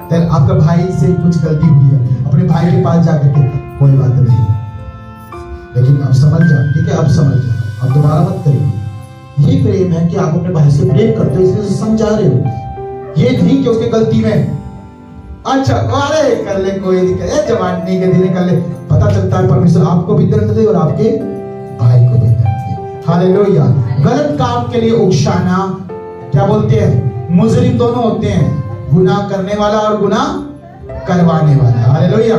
तो आपका भाई से कुछ गलती हुई है, अपने भाई के पास जाकर के कोई बात नहीं, लेकिन अब समझ जाओ, ठीक है, अब समझ जाओ, अब दोबारा मत करिए। ये प्रेम है कि आप अपने भाई से प्रेम करते हो, इसलिए समझा रहे हो। ये नहीं कि उसकी गलती में अच्छा अरे कर ले, कोई दिक्कत, जवानी के दिन कर ले। पता चलता है परमेश्वर आपको भी दर्द दे और आपके भाई को भी दर्द दे। हालेलुया। गलत काम के लिए उकसाना, क्या बोलते हैं, मुजरिम दोनों होते हैं, गुनाह करने वाला और गुनाह करवाने वाला। हालेलुया।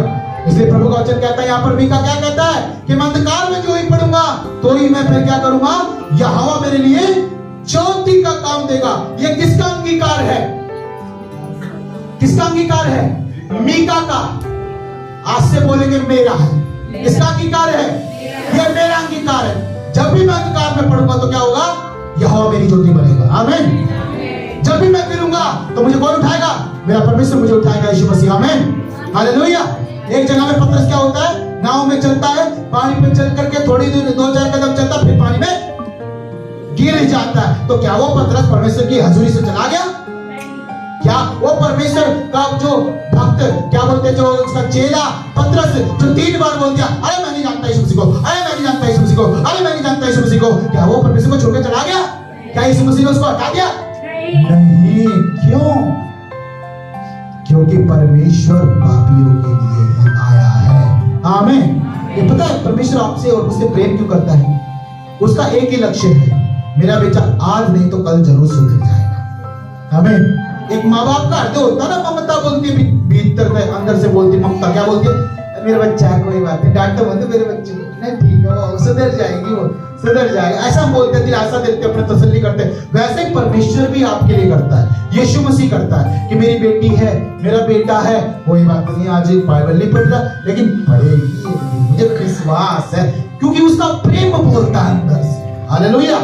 इसलिए प्रभु का वचन कहता है, यहाँ पर मीका क्या कहता है कि मैं अंधकार में जो ही पढ़ूंगा तो ही मैं फिर क्या करूंगा, यहोवा मेरे लिए ज्योति का काम देगा। ये किसका अंगीकार है? किसका अंगीकार है? मीका का। आज से बोलेंगे मेरा है। किसका अंगीकार है? ये मेरा अंगीकार है। जब भी मैं अंधकार में पढ़ूंगा तो क्या होगा, यहोवा मेरी ज्योति बनेगा। आमीन। जब भी मैं गिरूंगा तो मुझे कौन उठाएगा? मेरा परमेश्वर मुझे उठाएगा, यीशु मसीह। आमीन। हालेलुया। एक जगह में पतरस क्या होता है, नाव में चलता है, पानी पे चल करके थोड़ी दूर 2-4 कदम चलता, फिर पानी में गिर जाता है। तो क्या वो पतरस परमेश्वर की हजूरी से चला गया? क्या वो परमेश्वर का जो भक्त, क्या बोलते हैं, जो उसका चेला पतरस, जो 3 बार बोल दिया अरे मैं नहीं जानता यीशु मसीह को, अरे मैं नहीं जानता यीशु मसीह को, अरे मैं नहीं जानता यीशु मसीह को, क्या वो परमेश्वर को छोड़कर चला गया? क्या यीशु मसीह ने उसको हटा दिया? नहीं। क्यों? क्योंकि परमेश्वर पापियों के लिए ही आया है। आमीन। ये पता है परमेश्वर आपसे और मुझसे प्रेम क्यों करता है? उसका एक ही लक्ष्य है, मेरा बेटा आज नहीं तो कल जरूर सुधर जाएगा। आमीन। एक माँ बाप का हृदय होता है ना, ममता बोलती है भीतर से, अंदर से बोलती ममता, क्या बोलती है, मेरा बच्चा है, कोई बात नहीं, डांटो मत मेरे बच्चे को, नहीं ठीक है, वो सुधर जाएगी, वो सुधर जाएगा। ऐसा बोलते, दिलासा देते, अपने तसल्ली करते। वैसे ही परमेश्वर भी आपके लिए करता है, यीशु मसीह करता है कि मेरी बेटी है, मेरा बेटा है, कोई बात नहीं, आज बाइबल नहीं पढ़ रहा लेकिन पढ़ेगी, मुझे विश्वास है क्योंकि उसका प्रेम बोलता है अंदर से। हालेलुया।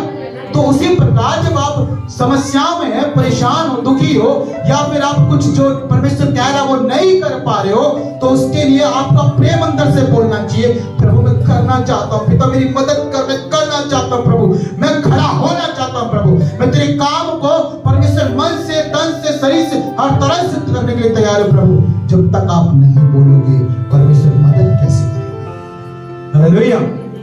तो उसी प्रकार जब आप समस्याओं में है, परेशान हो, दुखी हो, या फिर आप कुछ जो परमेश्वर कह रहा है वो नहीं कर पा रहे हो, तो उसके लिए आपका प्रेम अंदर से बोलना चाहिए, प्रभु मैं करना चाहता हूँ, पिता मेरी मदद कर, मैं करना चाहता हूँ प्रभु, मैं खड़ा होना चाहता हूँ प्रभु, मैं तेरे काम को परमेश्वर मन से, तन से, शरीर से, हर तरह से करने के लिए तैयार हूँ प्रभु। जब तक आप नहीं बोलोगे परमेश्वर मदद कैसे करेगा? हालेलुया।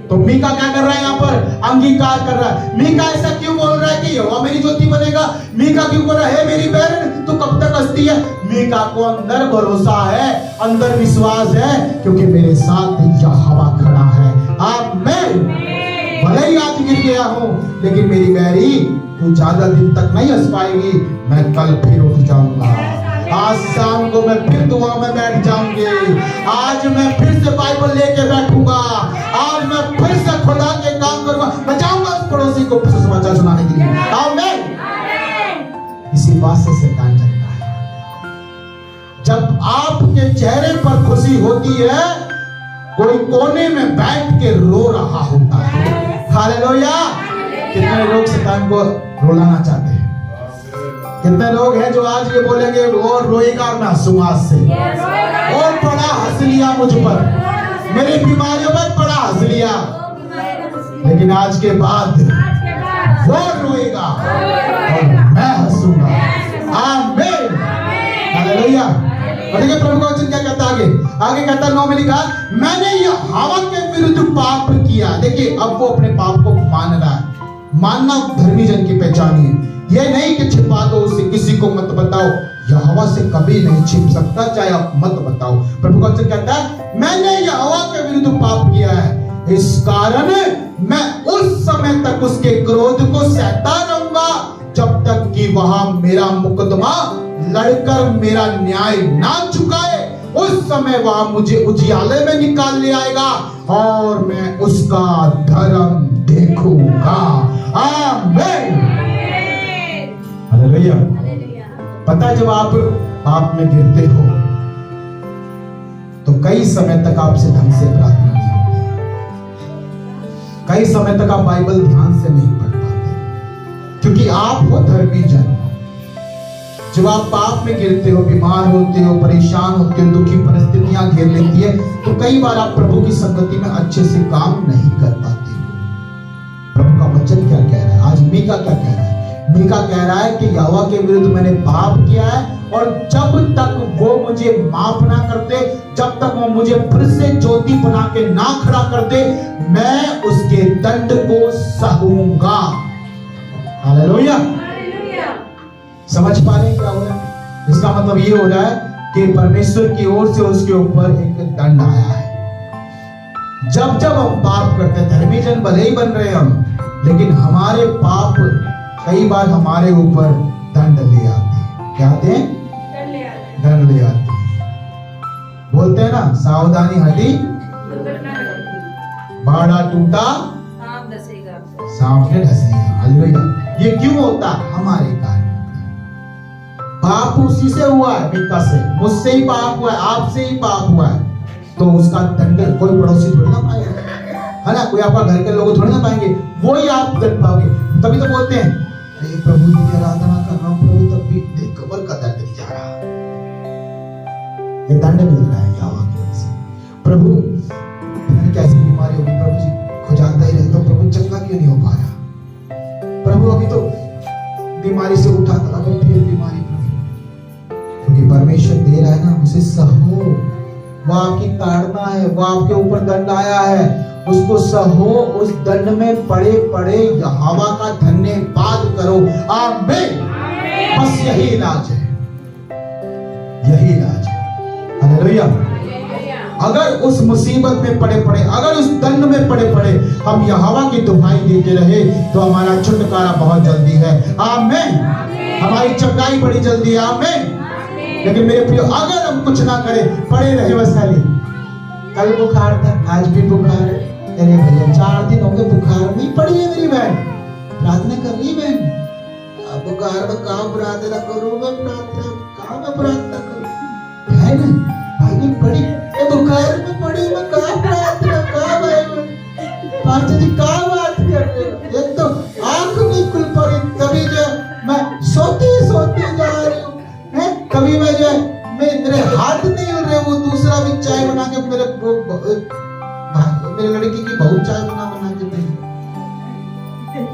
तो मीका क्या कर रहा है यहाँ पर? अंगीकार कर रहा है। मीका ऐसा क्यों बोल रहा है कि यहोवा मेरी ज्योति बनेगा? मीका क्यों बोल रहा है मेरी बहन तू कब तक हंसती है? मीका को अंदर भरोसा है, अंदर विश्वास है, क्योंकि मेरे साथ यहोवा खड़ा है। आमीन। भले ही आज गिर गया हूं, लेकिन मेरी मैरी तू ज्यादा दिन तक नहीं हंस पाएगी, मैं कल फिर उठ जाऊंगा। आज शाम को मैं फिर दुआ में बैठ जाऊंगी, आज मैं फिर से बाइबल लेके बैठूंगा, आज मैं फिर से खुदा के काम करूंगा, मैं जाऊंगा पड़ोसी को सुसमाचार सुनाने के लिए। आमीन। इसी बात से शैतान चलता है। जब आपके चेहरे पर खुशी होती है, कोई कोने में बैठ के रो रहा होता है। हालेलुया। कितने लोग शैतान को रुलाना चाहते हैं? कितने लोग हैं जो आज ये बोलेंगे और रोएगा और मैं हंसूंगा आज से, और बड़ा हंस लिया मुझ पर, मेरी बीमारियों पर बड़ा हंस लिया, लेकिन आज के बाद वो रोएगा और मैं हंसूंगा। आमीन। हालेलुया। और देखिए प्रभु का वचन क्या कहता है आगे कहता है 9 में लिखा, मैंने यहोवा के विरुद्ध पाप किया। देखिए अब वो अपने पाप को मान रहा है। मानना धर्मी जन की पहचान है। ये नहीं कि छिपा दो उसे, किसी को मत बताओ। यहोवा से कभी नहीं छिप सकता, चाहे आप मत बताओ। प्रभु का वचन कहता है मैंने यहोवा के विरुद्ध पाप किया है, इस कारण मैं उस समय तक उसके क्रोध को सहता रहूंगा जब तक कि वह मेरा मुकदमा लड़कर मेरा न्याय ना चुकाए। उस समय वह मुझे उजियाले में निकाल ले आएगा और मैं उसका धर्म देखूंगा। आमीन। हालेलुया। पता है जब आप पाप में गिरते हो तो कई समय तक आपसे ढंग से प्रार्थना नहीं होती, कई समय तक आप बाइबल ध्यान से नहीं पढ़ पाते, क्योंकि आप हो धर्मी जन। जब आप पाप में गिरते हो, बीमार होते हो, परेशान होते हो, दुखी परिस्थितियां घेर लेती है, तो कई बार आप प्रभु की संगति में अच्छे से काम नहीं कर पाते। प्रभु का वचन क्या कह रहा है? आज मीका क्या कह रहा है? मीका कह रहा है कि यहोवा के विरुद्ध मैंने पाप किया है, और जब तक वो मुझे माफ ना करते, जब तक वो मुझे फिर से ज्योति बना के ना खड़ा करते, मैं उसके दंड को सहूंगा। हालेलुया। समझ पा रहे क्या हो रहा है? इसका मतलब ये हो रहा है कि परमेश्वर की ओर से उसके ऊपर एक दंड आया है। जब जब हम पाप करते हैं, धर्मी जन भले ही बन रहे हम, लेकिन हमारे पाप कई बार हमारे ऊपर दंड ले आते हैं। क्या आते हैं? दंड ले आते हैं। बोलते हैं ना, सावधानी हटी बाड़ा टूटा सांप ने ढसेगा। हालेलुया। ये क्यों होता? हमारे कारण। पाप उसी से हुआ है, मीका से, मुझसे ही पाप हुआ है, आपसे ही पाप हुआ है, तो उसका दंड कोई पड़ोसी थोड़ी ना पाएगा, है ना? कोई आपका घर के लोग थोड़ी ना पाएंगे, वो ही आप दंड पाओगे। तभी तो बोलते हैं अरे प्रभु की आराधना कर रहा हूं प्रभु, तब भी देख कबर का दंड नहीं जा रहा। ये दंड मिल रहा है यहोवा की ओर से। प्रभु कैसी बीमारी होगी प्रभु जी, खुजाता ही रहता हूं प्रभु, चंगा क्यों नहीं हो पा रहा प्रभु? अभी तो बीमारी से उठा था, अभी फिर बीमारी प्रभु। क्योंकि परमेश्वर दे रहा है ना, उसे सहो। वो आपकी ताड़ना है, वो आपके ऊपर दंड आया है, उसको सहो। उस दंड में पड़े पड़े यहोवा का धन्यवाद करो। आमीन। बस यही इलाज है, यही इलाज है। हालेलुया। अगर उस मुसीबत में पड़े पड़े, अगर उस दंड में पड़े पड़े हम यहोवा की दुहाई देते रहे, तो हमारा छुटकारा बहुत जल्दी है। आमीन। हमारी चंगाई बड़ी जल्दी है। आमीन। लेकिन मेरे प्रियो, अगर हम कुछ ना करें, पड़े रहे बस खाली, कल बुखार था, आज भी बुखार है, अरे भैया 4 दिन हो गए बुखार नहीं पड़ी है मेरी बहन, प्रार्थना कर रही बहन, बुखार में कहाँ प्रार्थना करूँ मैं? प्रार्थना कहाँ मैं प्रार्थना करूँ? है ना भाई ने पड़ी, बुखार में पड़ी मैं कहाँ प्रार्थना, कहाँ भाई पास्टर जी क्या बात कर रहे हो, एक तो आंख नहीं खुल पा रही, तभी जो मैं सोती जा रही हूँ, है कभी मैं जो मेरे हाथ नहीं हिल रहे, वो दूसरा भी चाय बना के मेरे लड़की की बहुत चाय बना के दी।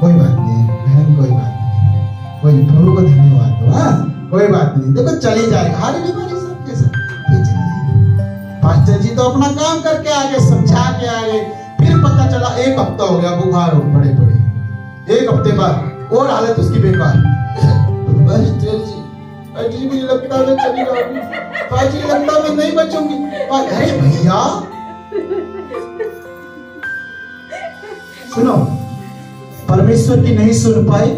कोई बात नहीं बहन, कोई बात नहीं, कोई प्रभु को धन्यवाद दो। हाँ कोई बात नहीं, देखो चली जाएगी, हारी बीमारी सबके साथ पास्टर जी तो अपना काम करके आगे, समझा के आगे, फिर पता चला 1 हफ्ता हो गया बुखार हो पड़े 1 हफ्ते बाद और हालत उसकी बेकार। पास्टर जी मुझे लगता है मैं चली जाऊंगी, पास्टर जी लगता मैं नहीं बचूंगी। अरे भैया सुनो, परमेश्वर की नहीं सुन पाए,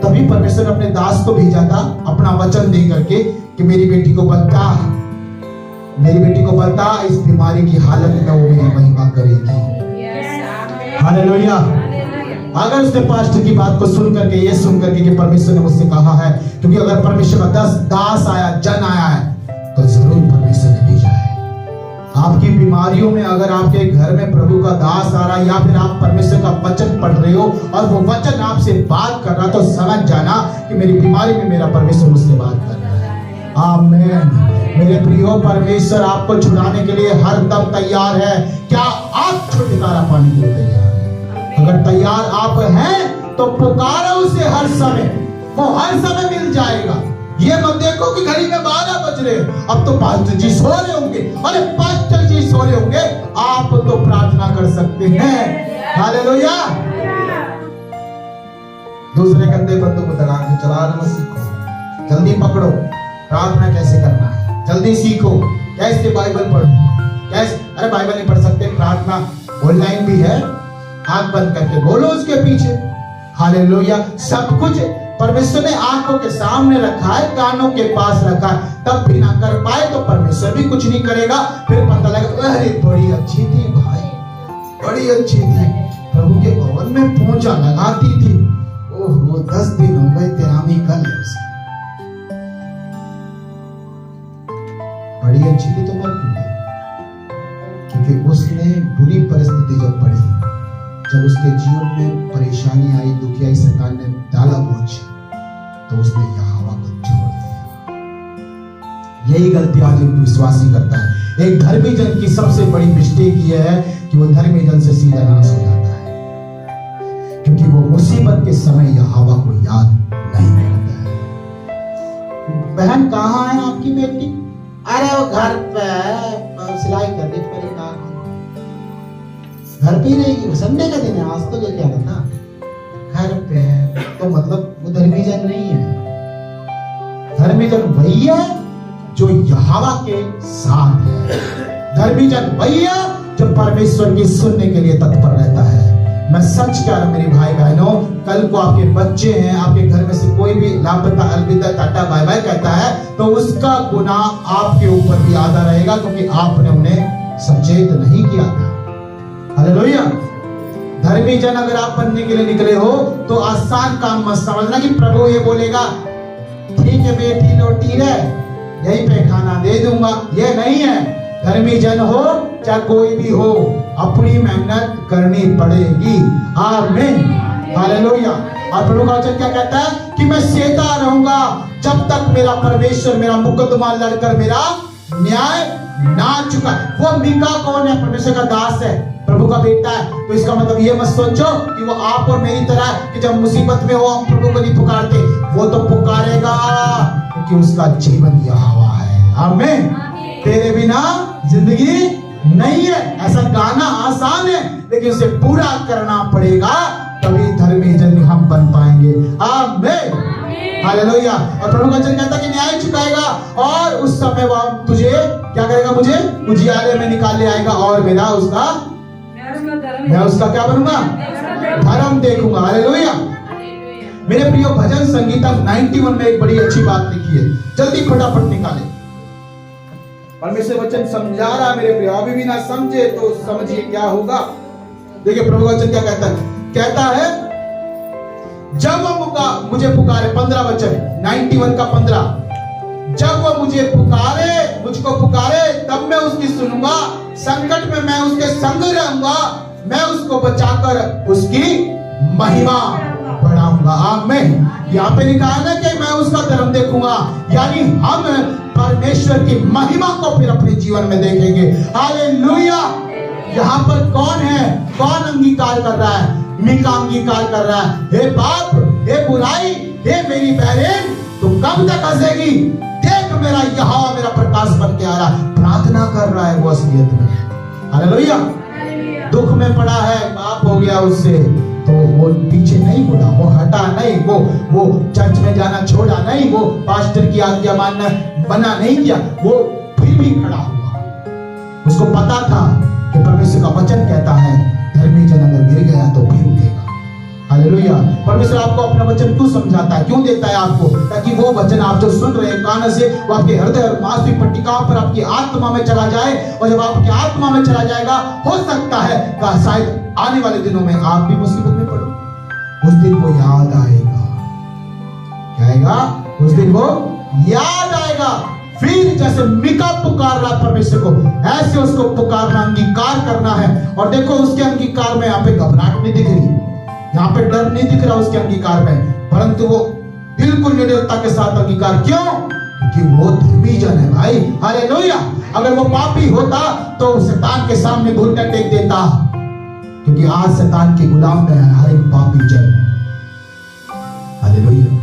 तभी परमेश्वर अपने दास को भेजा था अपना वचन दे करके कि मेरी बेटी को बता इस बीमारी की हालत में वो मेरी महिमा करेगी। हालेलुया। अगर उसने पास्टर की बात को सुन करके, ये सुन करके कि परमेश्वर ने मुझसे कहा है, क्योंकि अगर परमेश्वर का दास आया, जन आया है, तो जरूर परमेश्वर ने भेजा है। आपकी बीमारियों में अगर आपके घर में प्रभु का दास आ रहा है, या फिर आप परमेश्वर का वचन पढ़ रहे हो और वो वचन आपसे बात कर रहा, तो समझ जाना कि मेरी बीमारी में मेरा परमेश्वर मुझसे बात कर रहा है। आमीन। मेरे प्रियो, परमेश्वर आपको छुड़ाने के लिए हर दम तैयार है। क्या आप छुटकारा पाने के लिए तैयार हैं? अगर तैयार आप हैं तो पुकारो उसे हर समय, वो हर समय मिल जाएगा। ये मत देखो कि घड़ी में 12 बज रहे, अब तो पास्टर जी सो रहे होंगे। अरे पास्टर जी सो रहे होंगे, आप तो प्रार्थना कर सकते हैं। हालेलुया। दूसरे कंधे पर तो दगा के चलाना सीखो, जल्दी पकड़ो प्रार्थना कैसे करना है, जल्दी सीखो कैसे बाइबल पढ़ो, कैसे। अरे बाइबल नहीं पढ़ सकते, प्रार्थना ऑनलाइन भी है, आंख बंद करके बोलो उसके पीछे। हालेलुया। सब कुछ परमेश्वर ने आंखों के सामने रखा है, कानों के पास रखा है, तब भी ना कर पाए तो परमेश्वर भी कुछ नहीं करेगा। फिर पता लगा अरे बड़ी अच्छी थी भाई, बड़ी अच्छी थी, प्रभु के भवन में पहुंचा लगाती थी, ओहो 10 दिन हो गए तेरामी कल है उसकी, बड़ी अच्छी थी तो मर क्यों गई? क्योंकि उसने बुरी परिस्थिति जब पड़ी, जब उसके जीवन में परेशानी आई, दुखियाई शैतान ने डाला बोझ, तो उसने यहोवा को छोड़ दिया। यही गलती आज एक विश्वासी करता है। एक धर्मी जन की सबसे बड़ी मिस्टेक यह है कि वो धर्मी जन से सीधा नाश हो जाता है, क्योंकि वो मुसीबत के समय यहोवा को याद नहीं करता है। बहन कहाँ है आपकी बेटी? अरे वो घर पे सिलाई कर रही, घर पे ही रहेगी, संडे का दिन है, आज तो लेके आना था। घर पे तो मतलब वो धर्मी जन नहीं है। धर्मी जन वही है जो यहोवा के साथ है। धर्मी जन वही है जो परमेश्वर की सुनने के लिए तत्पर रहता है। मैं सच कह रहा हूं मेरे भाई बहनों, कल को आपके बच्चे हैं, आपके घर में से कोई भी लापता, अलविदा, टाटा, बाय बाय कहता है, तो उसका गुनाह आपके ऊपर भी आधा रहेगा, क्योंकि आपने उन्हें सचेत नहीं किया था। हालेलुया। धर्मी जन अगर आप बनने के लिए निकले हो तो आसान काम मत समझना कि प्रभु ये बोलेगा ठीक है बेटी रोटी है, यहीं पे खाना दे दूंगा। ये नहीं है। धर्मी जन हो चाहे कोई भी हो, अपनी मेहनत करनी पड़ेगी। आमीन। हालेलुया। और प्रभु का वचन क्या कहता है कि मैं सेता रहूंगा जब तक मेरा परमेश्वर मेरा मुकदमा लड़कर मेरा न्याय ना चुका। वो मीका कौन है? परमेश्वर का दास है, प्रभु का बेटा है। तो इसका मतलब ये मत सोचो कि वो आप और मेरी तरह कि जब मुसीबत में हो हम प्रभु को नहीं पुकारते। वो तो पुकारेगा क्योंकि उसका जीवन यहोवा है। आमीन। तेरे बिना जिंदगी नहीं है। ऐसा गाना आसान है, लेकिन उसे पूरा करना पड़ेगा, तभी धर्मी जन हम बन पाएंगे। आमीन। हालेलुया। और प्रभु का वचन कहता है कि न्याय चुकाएगा और उस समय वह तुझे क्या करेगा? मुझे उजियाले में निकाल ले आएगा और मैं उसका क्या बनूंगा? धर्म देखूंगा। हालेलुया। मेरे प्रियो, भजन संगीतम 91 में एक बड़ी अच्छी बात लिखी है, जल्दी फटाफट निकाले। परमेश्वर वचन समझा रहा है मेरे प्रियो, अभी भी ना समझे तो समझिए क्या होगा। देखिए प्रभु वचन क्या कहता है? कहता है जब वो मुझे पुकारे, 15 वचन 91 का 15, जब वो मुझको पुकारे तब मैं उसकी सुनूंगा, संकट में मैं उसके संग रहूंगा, मैं उसको बचाकर उसकी महिमा बढ़ाऊंगा। आमीन। यहाँ पे लिखा है ना कि मैं उसका धर्म देखूंगा, यानी हम परमेश्वर की महिमा को फिर अपने जीवन में देखेंगे। हालेलुया। यहाँ पर कौन है, कौन अंगीकार कर रहा है? मीका अंगीकार कर रहा है, हे पाप, हे बुराई, हे मेरी बहन, तुम कब तक हंसेगी? देख मेरा यहोवा मेरा प्रकाश बन के आ रहा। प्रार्थना कर रहा है वो असलियत में। हालेलुया। दुख में पड़ा है, पाप हो गया उससे, तो वो पीछे नहीं मुड़ा, वो हटा नहीं, वो चर्च में जाना छोड़ा नहीं, वो पास्टर की आज्ञा मानना बना नहीं किया, वो फिर भी खड़ा हुआ। उसको पता था कि परमेश्वर का वचन कहता है धर्मी जन अगर गिर गया तो फिर उठेगा। हालेलुया। परमेश्वर आपको अपना वचन क्यों समझाता है, क्यों देता है आपको? ताकि वो वचन आप जो सुन रहे हैं कान से, वो आपके हृदय और मांसपेशियों पट्टिकाओं पर आपकी आत्मा में चला जाए, और जब आपकी आत्मा में चला जाएगा, हो सकता है कि शायद आने वाले दिनों में आप भी मुसीबत में पड़ो। उस दिन वो याद आएगा। क्या आएगा? उस दिन वो याद आएगा। फिर जैसे मीका पुकार रहा परमेश्वर को, ऐसे उसको पुकारना, अंगीकार करना है। और देखो उसके अंगीकार में यहाँ पे घबराहट नहीं दिख रही, यहाँ पे डर नहीं दिख रहा उसके अंगीकार में, परंतु वो बिल्कुल निर्दयता के साथ अंगीकार। क्यों? क्योंकि वो धर्मी जन है भाई। हालेलुया। अगर वो पापी होता तो शैतान के सामने घुटने टेक देता, क्योंकि आज शैतान के गुलाम में है हर एक पापी जन। हालेलुया।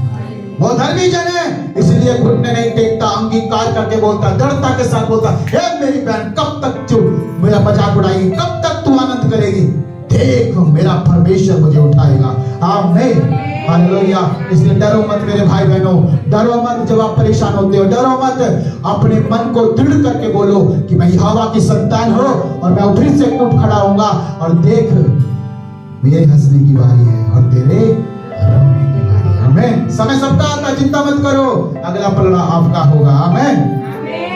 वो धर्मी जन है, इसलिए घुटने नहीं टेकता, अंगीकार करके बोलता, दृढ़ता के साथ बोलता, हे मेरी बहन, कब तक तू मेरा मजाक उड़ाएगी, कब तक तू आनंद करेगी? देख मेरा परमेश्वर मुझे उठाएगा। आमीन। हालेलुया। इसलिए डरो मत मेरे भाई बहनों, डरो मत। जब आप परेशान होते हो डरो मत, अपने मन को दृढ़ करके बोलो कि मैं यहोवा की संतान हूं और मैं फिर से उठ खड़ा होऊंगा, और देख मेरे हंसने की बारी है और तेरे रोने की बारी है। आमीन। समय सबका आता, चिंता मत करो, अगला पलड़ा आपका होगा। आमीन।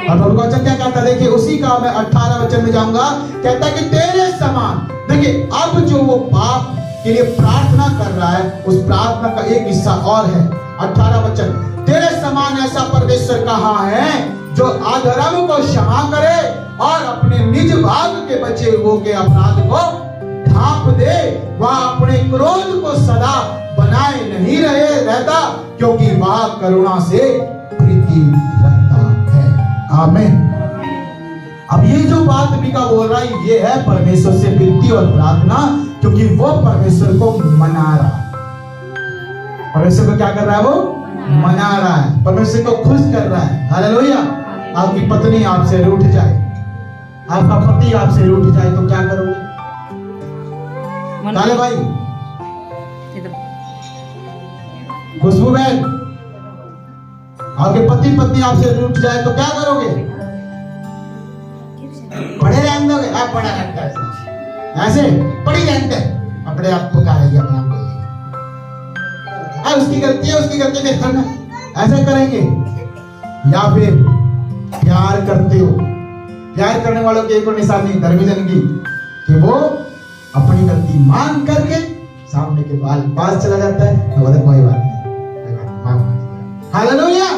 और वचन क्या कहता है? देखिए उसी का मैं 18 वचन में जाऊंगा। कहता है कि तेरे समान, देखिए अब जो वो पाप के लिए प्रार्थना कर रहा है, उस प्रार्थना का एक हिस्सा और है। 18 वचन, तेरे समान ऐसा परमेश्वर कहाँ है जो अधर्म को क्षमा करे और अपने निज भाग के बचे हुओं के अपराध को ढांप दे। वह अपने क्रोध को सदा बनाए नहीं रहता, क्योंकि वह करुणा से प्रीति रखता है। आमीन। अब ये जो बात मीका बोल रहा है, ये है परमेश्वर से विनती और प्रार्थना, क्योंकि वो परमेश्वर को मना रहा है। परमेश्वर को क्या कर रहा है? वो मना रहा है, परमेश्वर को खुश कर रहा है। हालेलुया। आपकी पत्नी आपसे रूठ जाए, आपका पति आपसे रूठ जाए तो क्या करोगे? काले भाई, खुशबू बहन, आपके पति पत्नी आपसे रूठ जाए तो क्या करोगे? पढ़े रहने दोगे? आप पढ़ा रहता है ऐसे पढ़ी रहते हैं, अपने आप पुकारेगी, अपने आप बोलेगी, उसकी गलती है, उसकी गलती नहीं करना, ऐसे करेंगे। या फिर प्यार करते हो, प्यार करने वालों की एक और निशानी धर्मी जन की कि वो अपनी गलती मान करके सामने के पास चला जाता है, तो बोले कोई बात नहीं। हालेलुया।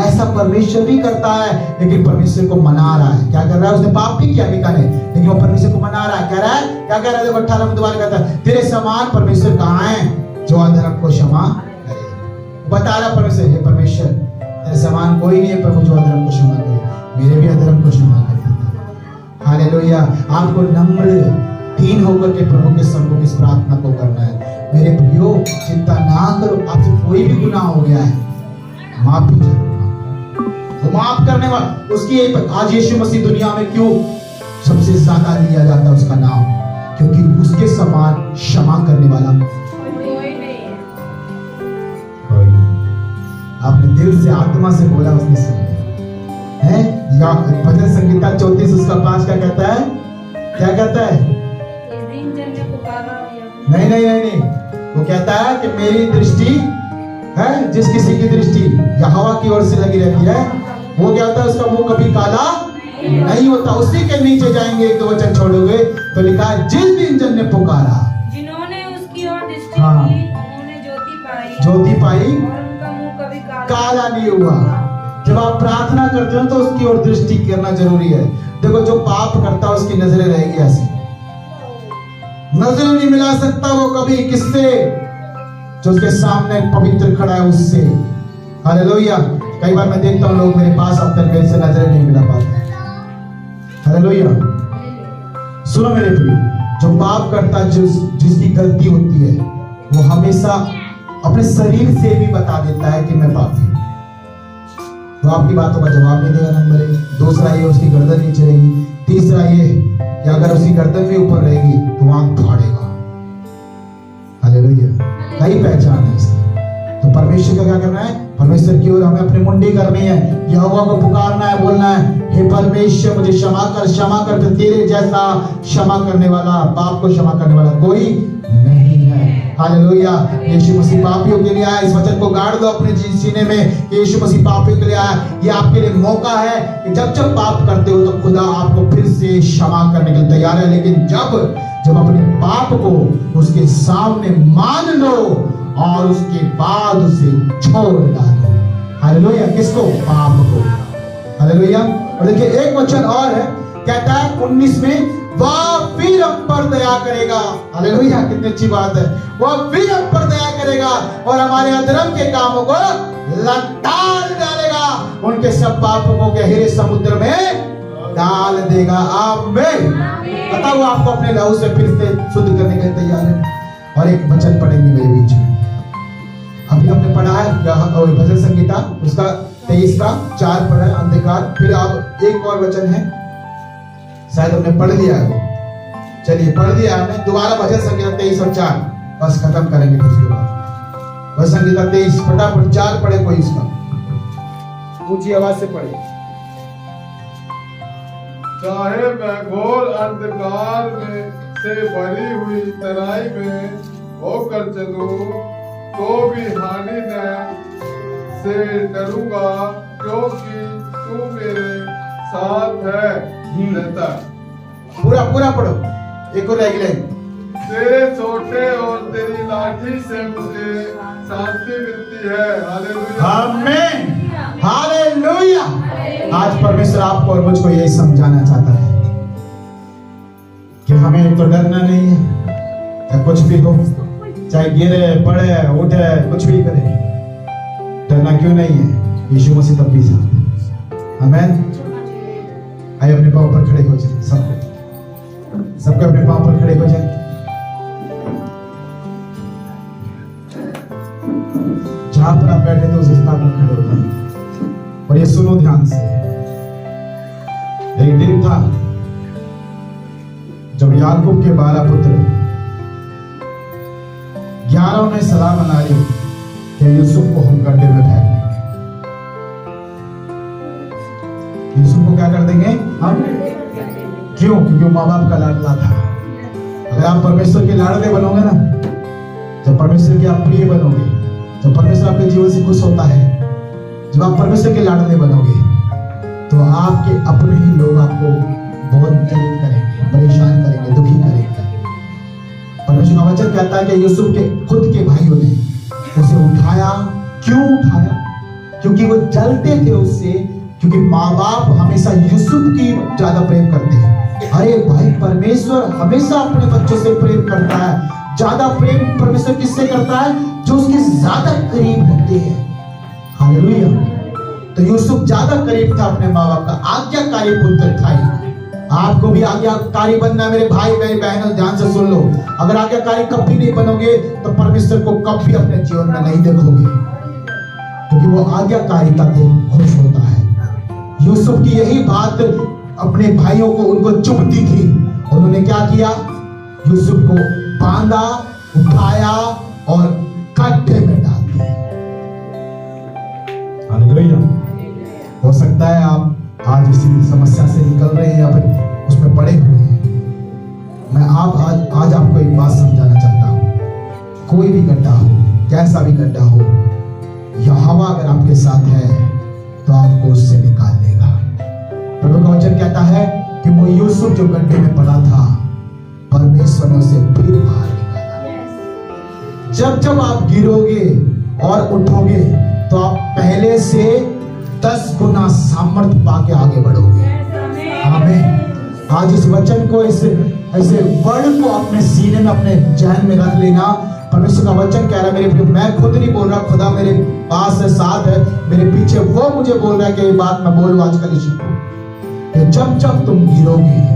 ऐसा परमेश्वर भी करता है, लेकिन परमेश्वर को मना रहा है। क्या कर रहा है? उसने पाप भी किया मीका ने, लेकिन वो परमेश्वर को मना रहा है। कह रहा है, क्या कह रहा है? देखो 18 में दोबारा कहता है, तेरे समान परमेश्वर कहाँ है जो अधर्म को क्षमा करे। बता रहा परमेश्वर, हे परमेश्वर तेरे समान कोई नहीं है प्रभु जो अधर्म को क्षमा करे, मेरे भी अधर्म को क्षमा कर देता। हालेलुया। आपको नम्र दीन होकर के प्रभु के सम्मुख इस प्रार्थना को करना है। मेरे प्रियो, चिंता ना करो, आपसे कोई भी गुनाह हो गया है, माफी जरूर, वो माफ करने वाला। उसकी आज यीशु मसीह दुनिया में क्यों सबसे ज्यादा लिया जाता है उसका नाम? क्योंकि उसके समान क्षमा करने वाला कोई नहीं है। आपने दिल से आत्मा से बोला, उसने सुना है। या भजन संगीता 34 उसका 5 क्या कहता है? क्या कहता है? नहीं नहीं नहीं नहीं, वो कहता है कि मेरी दृष्टि है, जिस किसी की दृष्टि यहोवा की ओर से लगी रहती है, वो क्या होता है? उसका मुंह कभी काला नहीं होता। उसी के नीचे जाएंगे, एक दो वचन छोड़ोगे तो लिखा है, जिस दिन जन ने पुकारा, जिन्होंने उसकी ओर दृष्टि की, उन्होंने ज्योति पाई और उनका मुंह कभी काला नहीं हुआ। जब आप प्रार्थना करते हो तो उसकी ओर दृष्टि करना जरूरी है। देखो जो पाप करता है उसकी नजरें रहेगी ऐसी, नजर नहीं मिला सकता वो कभी किससे, जो उसके सामने पवित्र खड़ा है उससे। हालेलुया। कई बार मैं देखता हूँ लोग मेरे पास आते हैं, मेरे से नजरें नहीं मिला पाते। हालेलुया। सुनो मेरे प्रिय, जो पाप करता है, जिसकी गलती होती है, वो हमेशा अपने शरीर से भी बता देता है कि मैं पापी हूं। वो आपकी बातों का जवाब नहीं देगा, नंबर 1। दूसरा ये, उसकी गर्दन नीचे रहेगी। तीसरा ये कि अगर उसकी गर्दन भी ऊपर रहेगी तो आंख फाड़ेगा। हालेलुया। कई पहचान है इसकी। तो परमेश्वर का क्या करना है? परमेश्वर की ओर हमें अपनी मुंडी करनी है, यहोवा को पुकारना है, बोलना है, हे परमेश्वर मुझे क्षमा कर, तो तेरे जैसा क्षमा करने वाला, पाप को क्षमा करने वाला कोई नहीं है। हालेलुया। यीशु मसीह पापियों के लिए आया। इस वचन को गाड़ दो अपने सीने में, यीशु मसीह पापियों के लिए आया। ये आपके लिए मौका है कि जब जब पाप करते हो तो खुदा आपको फिर से क्षमा करने के लिए तैयार है। लेकिन जब अपने पाप को उसके सामने मान लो और उसके बाद उसे छोड़ डालो। हालेलुया। किसको? पाप को। हालेलुया। और देखिए एक वचन और है, कहता है 19 में, वह फिर हम पर दया करेगा। हालेलुया। कितनी अच्छी बात है। वह फिर हम पर दया करेगा और हमारे अधर्म के कामों को लताड़ डालेगा, उनके सब पापों को गहरे समुद्र में डाल देगा। आमीन। पता हुआ आपको अपने लहू से फिर से शुद्ध करने के लिए तैयार है। और एक वचन पढ़ेंगे मेरे बीच में। अभी हमने पढ़ा है भजन संगीता उसका 23 का 4 पढ़ा है, अंधकार। फिर अब एक और वचन है, शायद हमने पढ़ लिया है। चलिए पढ़ दिया हमने, दोबारा भजन संगीता 23 और 4 बस खत्म करेंगे। फिर उसके बाद भजन संगीता 23 फटाफट 4 पढ़े कोई, इसका ऊंची आवाज से पढ़े। चाहे मैं घोर अंधकार में से भरी हुई तराई में होकर चलूं, तो भी हानि न से डरूंगा, क्योंकि तू मेरे साथ है। रहता पूरा पढ़ो, एक और लाइन। तेरे छोटे और तेरी लाठी से मुझे शांति मिलती है। हालेलुया। आमीन। हालेलुया। आज परमेश्वर आपको और मुझको यही समझाना चाहता है कि हमें तो डरना नहीं है, चाहे कुछ भी हो, चाहे गिरे पड़े उठे कुछ भी करे, डरना क्यों नहीं है? यीशु मसीह तब भी साथ है। आमीन। आइए अपने पांव पर खड़े हो जाए, सबको अपने पांव पर खड़े हो जाए। जहां पर आप बैठे थे उस स्थान पर खड़े हो जाए और ये सुनो ध्यान से। एक दिन था जब याकूब के 12 पुत्र 11 ने सलाह बना ली कि यूसुफ को हम गड्ढे में फेंक देंगे। यूसुफ को क्या कर देंगे हम? क्यों? क्योंकि माँ बाप का लाडला था। अगर आप परमेश्वर के लाडले बनोगे ना, जब परमेश्वर के आप प्रिय बनोगे, जब परमेश्वर आपके जीवन से खुश होता है, जब आप परमेश्वर के लाडले बनोगे, तो आपके अपने ही लोग आपको बहुत जलील करेंगे, परेशान करेंगे, दुखी करेंगे। परमेश्वर का वचन कहता है कि यूसुफ के खुद के भाइयों ने उसे उठाया। क्यों उठाया? क्योंकि वो जलते थे उससे, क्योंकि माँ बाप हमेशा यूसुफ की ज्यादा प्रेम करते हैं। अरे भाई, परमेश्वर हमेशा अपने बच्चों से प्रेम करता है। ज्यादा प्रेम परमेश्वर किससे करता है? जो उसके ज्यादा करीब होते हैं। हालेलुया। तो यूसुफ ज्यादा करीब था अपने माँ बाप का, आज्ञाकारी पुत्र था। आपको भी आज्ञाकारी बनना है मेरे भाई मेरी बहनों, ध्यान से सुन लो। अगर आज्ञाकारी कभी नहीं बनोगे तो परमेश्वर को कभी अपने जीवन में नहीं देखोगे, क्योंकि वो आज्ञाकारिता को खुश होता है। यूसुफ की यही बात अपने भाइयों को उनको चुभती थी। उन्होंने क्या किया? यूसुफ को बांधा, उठाया और गड्ढे में डाल दिया। हालेलुया। हो सकता है आप आज इसी समस्या से निकल रहे हैं या फिर उसमें पड़े हुए हैं। मैं आज आपको एक बात समझाना चाहता हूं। कोई भी गड्ढा हो, कैसा भी गड्ढा हो, यहोवा अगर आपके साथ है तो आपको उससे निकाल लेगा। प्रभु का वचन कहता है कि वो यूसुफ जो गड्ढे में पड़ा था, परमेश्वर ने उसे फिर बाहर निकाला। जब जब आप गिरोगे और उठोगे तो आप पहले से 10 गुना सामर्थ पाके आगे बढ़ोगे। आमीन। आज इस वचन को, इस ऐसे वर्ड को अपने सीने में, अपने जहन में रख लेना। परमेश्वर का वचन कह रहा है मेरे प्रिय, मैं खुद नहीं बोल रहा, खुदा मेरे पास है, साथ है, मेरे पीछे वो मुझे बोल रहा है कि ये बात मैं बोलूं आजकल इसी को, कि जब जब तुम गिरोगे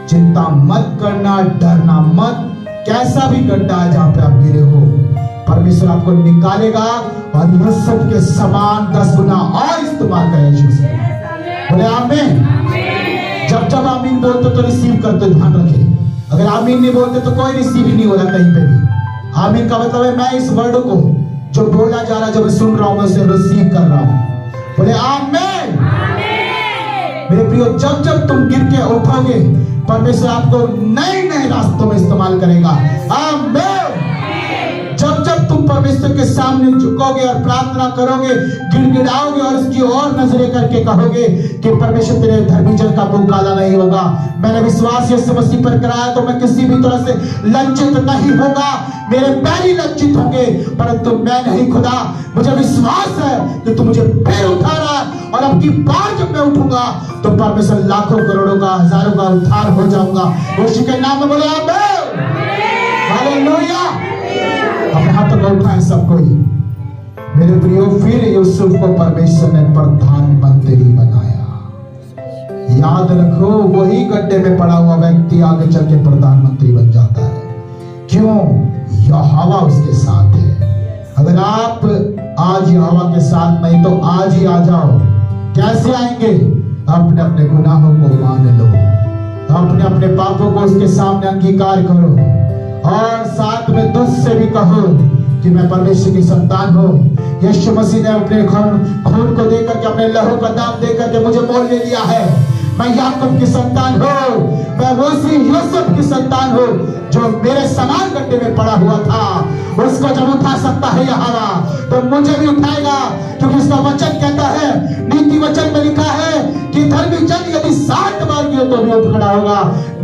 चिंता मत करना, डरना मत। कैसा भी गड्ढा है जहां पे आप गिरे हो, परमेश्वर आपको निकालेगा और यूसुफ के समान 10 गुना और इस्तेमाल करेगा यीशु से। बोले आमीन। जब जब आमीन बोलते तो रिसीव करते, ध्यान रखे। अगर आमीन नहीं बोलते तो कोई रिसीव ही नहीं हो रहा कहीं पे भी। आमीन का मतलब है मैं इस वर्ड को जो बोला जा रहा है, जो मैं सुन रहा हूं, मैं उसे रिसीव कर रहा हूं। बोले आमीन। मेरे प्रियो, जब जब तुम गिर के उठोगे, परमेश्वर आपको नए नए रास्तों में इस्तेमाल करेगा। आमीन। जब जब तुम परमेश्वर के सामने झुकोगे और प्रार्थना करोगे, गिड़गिड़ाओगे और उसकी ओर नजरें करके कहोगे कि परमेश्वर तेरे धर्मी जन का मुंह काला नहीं होगा। मैंने विश्वास यीशु मसीह पर कराया तो मैं किसी भी तरह से लज्जित नहीं होगा। मेरे पैर ही लज्जित होंगे, परंतु मैं नहीं खुदा। मुझे विश्वास है कि तू मुझे फिर उठा रहा है और अब की बार जब मैं उठूंगा तो परमेश्वर लाखों करोड़ों का, हजारों का उद्धार हो जाऊंगा। यीशु के नाम में बोले आमीन। हालेलुया। अपने हाथों को उठाएं सब कोई। मेरे प्रियो, फिर यूसुफ को परमेश्वर ने प्रधानमंत्री बनाया। याद रखो, वही गड्ढे में पड़ा हुआ व्यक्ति आगे चल के प्रधानमंत्री बन जाता है। क्यों? यहोवा उसके साथ है। अगर आप आज यहोवा के साथ नहीं तो आज ही आ जाओ। कैसे आएंगे? अपने अपने गुनाहों को मान लो, अपने अपने पापों को उसके सामने अंगीकार करो और साथ में दुख से भी कहो कि मैं परमेश्वर की संतान हूँ। यीशु मसीह ने अपने खून को देकर के, अपने लहू का दाम देकर के मुझे मोल ले लिया है। मैं याकूब की संतान हूँ, मैं उसी यूसुफ की संतान हूँ जो मेरे समान गड्ढे में पड़ा हुआ था। उसको जब उठा सकता है यहोवा तो मुझे भी उठाएगा, क्योंकि उसका वचन कहता है, नीति वचन में लिखा है कि धर्मी जन यदि 7 बार गिरे तो भी उठ खड़ा होगा।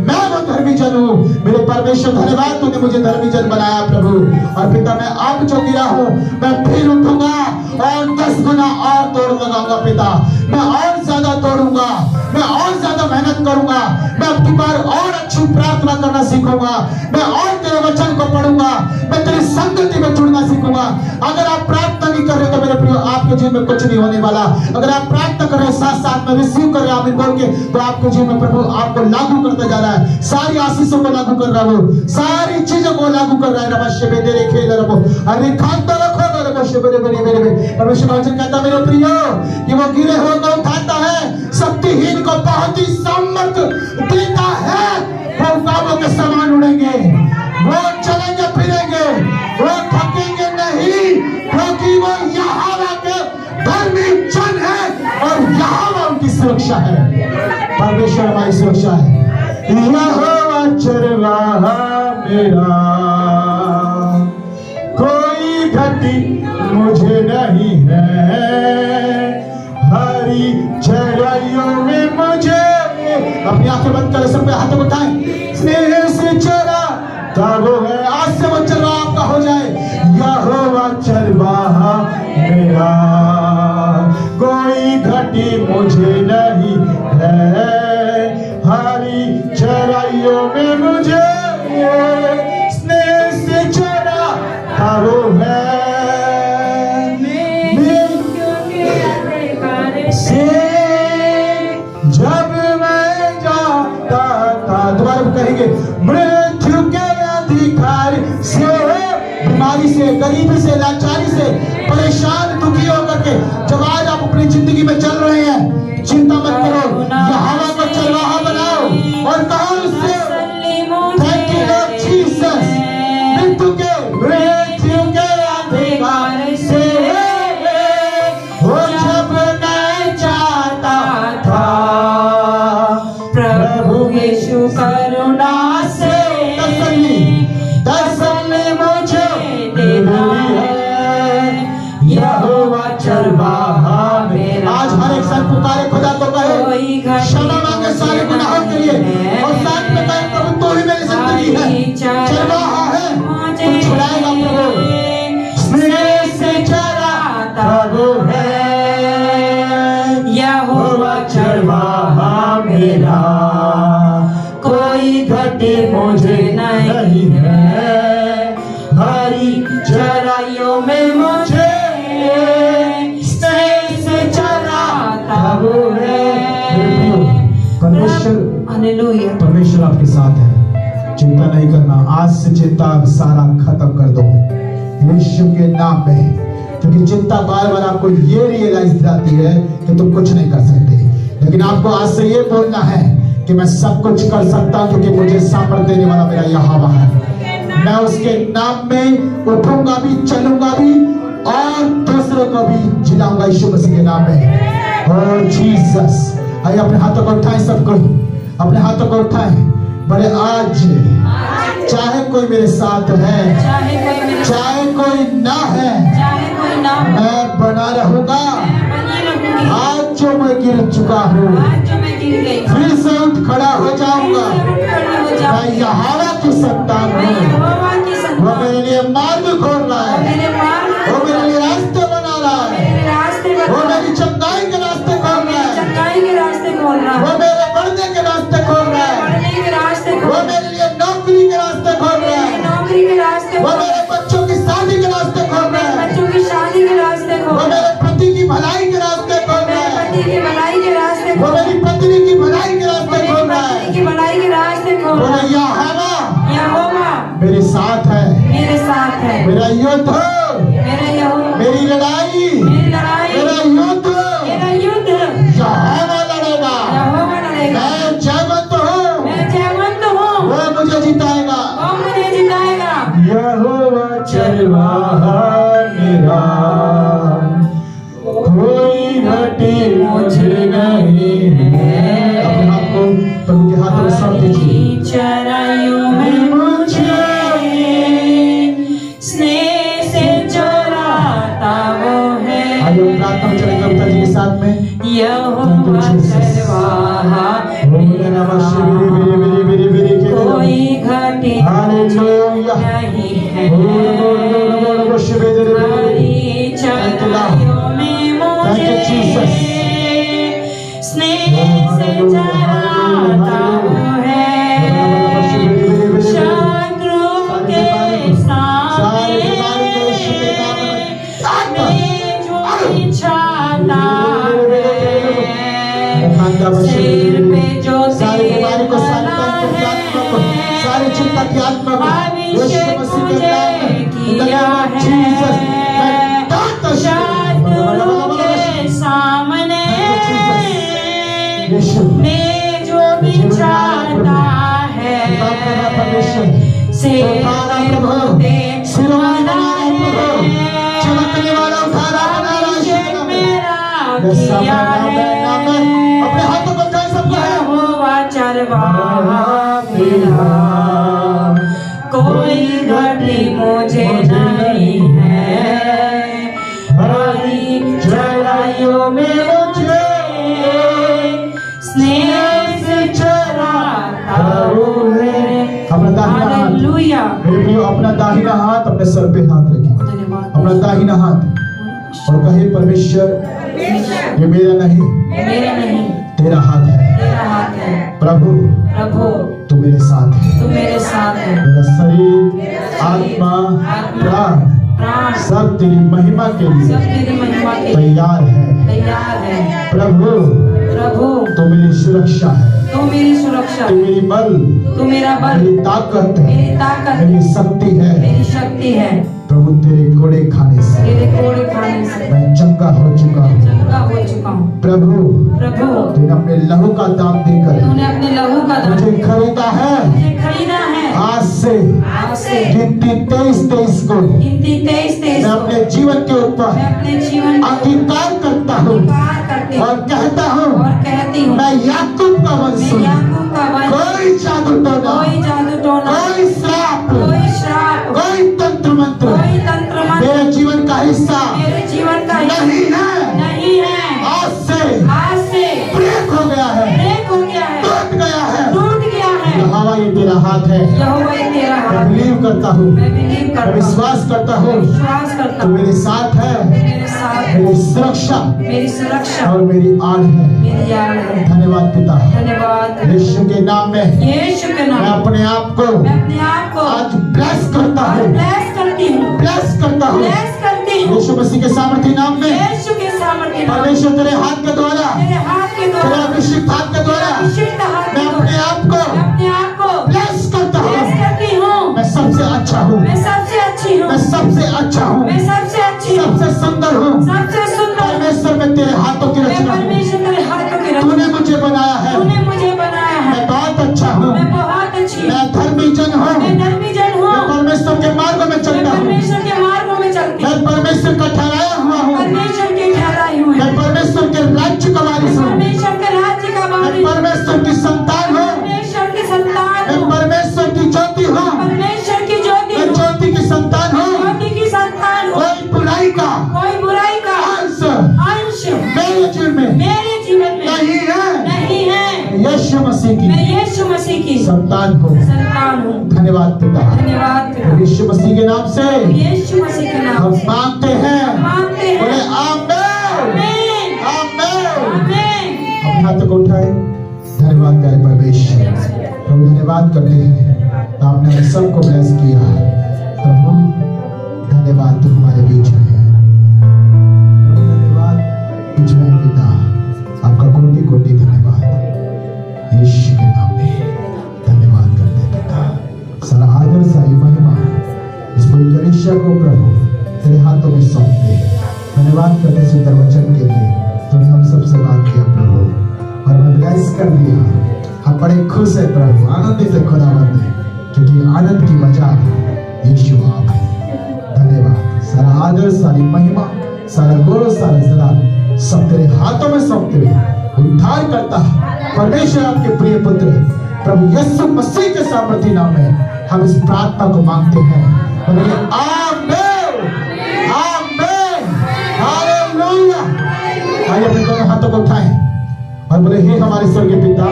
मैं वो धर्मी जन हूँ। मेरे परमेश्वर, धन्यवाद तूने मुझे धर्मी जन बनाया प्रभु। और पिता, मैं अब जो गिरा हूँ मैं फिर उठूंगा और 10 गुना और तोड़ लगाऊंगा पिता। मैं और ज्यादा तोड़ूंगा, मैं और ज्यादा मेहनत करूंगा, मैं अब की बार और अच्छी प्रार्थना करना सीखूंगा, मैं और तेरे वचन को पढ़ूंगा, मैं तेरी संगति में जुड़ना सीखूंगा। अगर आप प्रार्थना नहीं कर रहे तो मेरे प्रियो, आपके जीवन में कुछ नहीं होने वाला। अगर आप प्रार्थना कर रहे, साथ साथ में रिसीव कर रहे आमीन बोल के, तो आपके जीवन में प्रभु आपको लागू करता जा रहा है। सारी आशीषों को लागू कर रहा है, वो सारी चीजों को लागू कर रहा है। नमस्ते बेदे खेल रहा है, अरे खानता रखो परमेश्वर वचन कहता मेरे प्रियो कि वो गिरे हुए को उठाता है, शक्तिहीन को बहुत ही सामर्थ देता है। वो काबों के समान उड़ेंगे, वो चलेंगे फिरेंगे, वो थकेंगे नहीं, क्योंकि वो यहोवा के धर्मी जन है और यहोवा उनकी सुरक्षा है। परमेश्वर हमारी सुरक्षा है। यहोवा चरवाहा मेरा, कोई घटी मुझे नहीं है, हरी चराइयों में मुझे। अपनी आंखें बंद करें, सब पे हाथों उठाएं। स्नेह से चरा तब वो है, आज से वो चरवाहा आपका हो जाए। यहोवा चरवाहा मेरा, कोई घटी मुझे नहीं है, हरी चराइयों में मुझे स्नेह से चरा तब वो है। जब मैं जाता था, दोबारा कहेंगे, मृत्यु के अधिकारी से, बीमारी से, गरीबी से, लाचारी से परेशान दुखी होकर के जब आज आप अपनी जिंदगी में चल रहे हैं, चिंता मत करो। यहोवा को चरवाहा बनाओ और कहो उससे, थैंक यू लॉर्ड जीसस। मृत्यु के अधिकारी से वो जब मैं जाता था, प्रभु यीशु करुणा से तसल्ली मुझे देता है। यहोवा चरवाहा मेरा। आज हर एक साथ पुकारे, खुदा को कहे, क्षमा मांगे सारे गुनाहों के लिए और साथ में कहे, प्रभु तू ही मेरी जिंदगी है, चरवाहा है, तू छुड़ाएगा प्रभु। स्नेह से चराता वो है, यहोवा चरवाहा मेरा, कोई घटी मुझे नहीं है, हरी चराइयों में मुझे स्नेह से चराता वो है। परमेश्वर आपके साथ है, चिंता नहीं करना। आज से चिंता सारा खत्म कर दो यीशु के नाम में, क्योंकि चिंता बार बार आपको ये रियलाइज दिलाती है कि तुम कुछ नहीं कर सकते, लेकिन आपको आज से ये बोलना है कि मैं सब कुछ कर सकता हूं, क्योंकि मुझे सामर्थ देने वाला मेरा यहोवा है। मैं उसके नाम में उठूंगा भी, चलूंगा भी और दूसरों को भी जिलाऊंगा यीशु मसीह के नाम में। और जीसस, आइए अपने हाथों को उठाएं, सब कोई अपने हाथों को उठाएं। बड़े आज चाहे कोई मेरे साथ है, चाहे कोई ना है, मैं बना रहूंगा। आज जो मैं गिर चुका हूँ फिर से उठ खड़ा हो जाऊंगा। मैं यहोवा की संतान हूँ। वो मेरे लिए मार्ग खोल रहा है, वो मेरे लिए रास्ते बना रहा है, वो मेरी चंगाई के रास्ते खोल रहा है, वो मेरे बढ़ने के रास्ते खोल रहा है, वो मेरे लिए नौकरी के रास्ते खोल रहा है, वो मेरे बच्चों की शादी के रास्ते खोल रहा है, वो मेरे पति की भलाई के रास्ते खोल रहा है, वो मेरी पत्नी की भलाई के रास्ते खोल रहा है। वो यहोवा मेरे साथ है, मेरा युद्ध, मेरी लड़ाई, मेरा युद्ध यहोवा लड़ेगा। मैं जयवंत हूँ, वो मुझे जिताएगा। यहोवा चरवाहा मेरा, कोई घटी मुझे नहीं है। अपने आप को प्रभु के हाथों में सौंप दीजिए। चराइयों में मुझे स्नेह से चराता वो है। आइए प्रार्थना में चलेंगे पिता जी के साथ में। यहोवा चरवाहा मेरा, कोई घटी हालेलुया, नहीं है, हालेलुया। हरी चराइयों में मुझे स्नेह से चराता वो है। शत्रु के सामने मैं जो बिछाता है, सिर पे जो सारी को सारी चिंता की आत्मा को अभिषेक मुझे किया है। शत्रु के सामने मैं जो बिछाता है, सिर पे चमकने वाला उठाना अभिषेक मेरा किया है। अपने हाथों को उठाएं सबको। यहोवा चरवाहा मेरा, कोई घटी मुझे नहीं है, हरी चराइयों में मुझे स्नेह से चराता वो है। अपना दाहिना हाथ, हालेलुया। मेरे प्रियो, अपना दाहिना हाथ अपने सर पे हाथ रखिए, धन्यवाद। अपना दाहिना हाथ, और कहे परमेश्वर ये मेरा नहीं, मेरा नहीं, तेरा हाथ है। तेरा हाथ है। प्रभु प्रभु तू मेरे साथ है, तू मेरे साथ है। मेरा शरीर, आत्मा, प्राण प्राण सब तेरी महिमा के सब लिए तेरी महिमा के लिए तैयार है। तैयार है। प्रभु प्रभु तू मेरी सुरक्षा है, तू मेरी सुरक्षा, तू मेरी बल, तू मेरा बल, मेरी ताकत है, मेरी ताकत, मेरी शक्ति है। मेरी शक्ति है। प्रभु तेरे घोड़े खाने से तेरे कोड़े खाने से मैं चंगा हो चुका हूँ। चंगा हो चुका हूँ। प्रभु प्रभु तूने अपने लहू का दाम देकर तूने अपने लहू का दाम मुझे खरीदा है। मुझे खरीदा है। आज से आज से गिनती 23 को गिनती 23 मैं अपने जीवन के ऊपर मैं अपने जीवन का अंगीकार करता हूँ अधिकार करती और कहता हूँ और कहती हूँ, मैं याकूब का वंश मैं हूँ। याकूब का वंश, कोई जादू टोना, कोई जादू टोना, कोई श्राप, कोई श्राप, कोई तंत्र मंत्र कोई तंत्र मंत्र मेरे जीवन का हिस्सा मेरे जीवन का नहीं है। नहीं है। आज से आज से ब्रेक हो गया है, ब्रेक हो गया है, टूट गया है। टूट गया है। यहोवा ये तेरा हाथ है। यहोवा ही तेरा मैं हाथ है। बिलीव करता हूँ, मैं बिलीव मैं करता हूँ, विश्वास करता हूँ विश्वास करता तू हूँ, मेरे साथ है, मेरे साथ है, मेरी सुरक्षा मेरी सुरक्षा और मेरी आड़ है। मेरी आड़ है। धन्यवाद पिता, धन्यवाद यीशु के नाम में यीशु के मैं नाम अपने आप को मैं अपने आप को आज ब्लेस करता आज हूँ, ब्लेस करती हूँ, ब्लेस करता हूँ ब्लेस करती हूँ। यीशु मसीह के सामर्थी नाम में। यीशु के सामर्थ्य नाम, परमेश्वर तेरे हाथ के द्वारा, तेरे हाथ के तेरा द्वारा, अभिषेक हाथ के द्वारा अभिषिक्त हाथ मैं के अपने द्वारा आप को मैं अपने आप को ब्लेस करता ब्लेस हूँ। करती हूँ। मैं सबसे अच्छा हूँ, मैं सबसे अच्छी हूँ, मैं सबसे अच्छा हूँ, मैं सबसे अच्छी हूँ, सबसे सुंदर हूँ। सबसे सुंदर हूँ। परमेश्वर में तेरे हाथों की मैं रचना हूँ। परमेश्वर तेरे हाथों की रचना, तूने मुझे बनाया है, तूने मुझे बनाया है। मैं बहुत अच्छा हूँ, मैं बहुत अच्छी हूँ, मैं धर्मी जन हूँ, मैं धर्मी जन हूँ, मैं परमेश्वर के मार्ग में मैं चलता हूँ, परमेश्वर के मार्गों में चलती मैं हूँ, परमेश्वर का ठहराया हुआ हूँ, परमेश्वर के ठहराई हूँ, मैं परमेश्वर के राज्य का वारिस हूँ, परमेश्वर के राज्य का मैं वारिस, परमेश्वर की संतान हूँ, परमेश्वर की संतान मैं हूँ, परमेश्वर की ज्योति हूँ, परमेश्वर की ज्योति मैं हूँ, ज्योति की संतान हूँ। ज्योति की संतान हूँ। कोई बुराई का कोई बुराई का अंश अंश मेरे जीवन में मेरे जीवन में नहीं है। नहीं है। यीशु मसीह मैं की यीशु मसीह की संतान हूँ। संतान हूँ। धन्यवाद पिता, धन्यवाद पिता। यीशु मसीह के नाम से यीशु मसीह के नाम हम से मांगते हैं, मांगते हैं। बोले आमीन, आमीन, आमीन। आमीन। अपने हाथ को उठाए। धन्यवाद प्यारे परमेश्वर, प्रभु धन्यवाद करते हैं, आपने हम सबको ब्लेस किया। प्रभु धन्यवाद, तू हमारे बीच में है। प्रभु धन्यवाद, बीच में है पिता, आपका कोटि कोटि धन्यवाद। यीशु के नाम में धन्यवाद करते हैं पिता। सारा आदर सारी महिमा इस पूरी कलीसिया को प्रभु तेरे हाथों में सौंपते हैं। धन्यवाद करते हैं सुंदर वचन के लिए, तूने हम सबसे बात किया प्रभु और हमें ब्लेस कर दिया। हम बड़े खुश है प्रभु, आनंदित है खुदावंद है, क्योंकि आनंद की वजह यीशु आप है। धन्यवाद, सारा आदर सारी महिमा सारा गौरव सारा जलाल सब तेरे हाथों में सौंपते हुए उद्धार करता है परमेश्वर आपके प्रिय पुत्र प्रभु यीशु मसीह के सामर्थी नाम में हम इस प्रार्थना को मांगते हैं। बोलिए आमीन, आमीन, हालेलुया। आइए अपने दोनों हाथों को उठाएं और बोले हे हमारे स्वर्गीय पिता,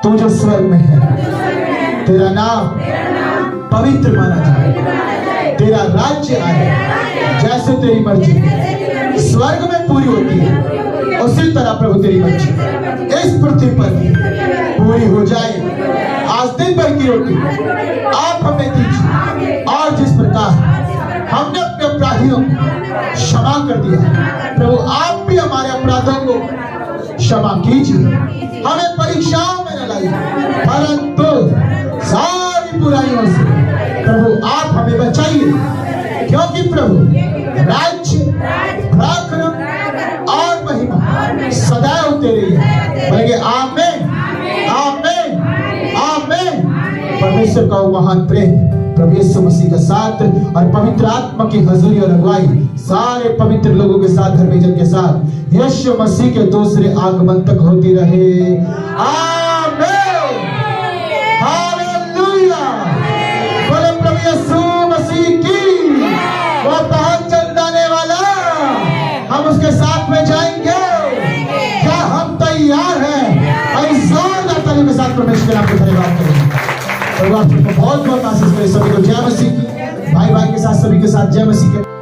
तू जो स्वर्ग में है, तेरा नाम पवित्र माना जाए, तेरा राज्य आए, जैसे तेरी मर्जी स्वर्ग में पूरी होती है उसी तरह प्रभु तेरी मर्जी इस पृथ्वी पर भी पूरी हो जाए। आज दिन भर की रोटी आप हमें दीजिए, और जिस प्रकार हमने अपने अपराधियों को क्षमा कर दिया, प्रभु आप भी हमारे अपराधों को क्षमा कीजिए। हमें परीक्षाओं में न लाइए, परंतु सारी बुराइयों से प्रभु आप हमें बचाइए, क्योंकि प्रभु राज्य पराक्रम और महिमा सदैव तेरी है। बोलेंगे आमीन, आमीन, आमीन। परमेश्वर का वो महान प्रेम प्रभु यीशु मसीह का साथ और पवित्र आत्मा की हजूरी और अगुवाई सारे पवित्र लोगों के साथ, धर्मी जन के साथ यीशु मसीह के दूसरे आगमन तक होती रहे। आमीन, हालेलुया। बोले प्रभु यीशु मसीह की, वो बहुत जल्द आने वाला, हम उसके साथ में जाएंगे। क्या हम तैयार हैं? और इस जोरदार ताली के साथ परमेश्वर के नाम को धन्यवाद करेंगे। प्रभु आपको बहुत बहुत आशीष करे। सभी को जय मसीह, भाई भाई के साथ सभी के साथ जय मसीह।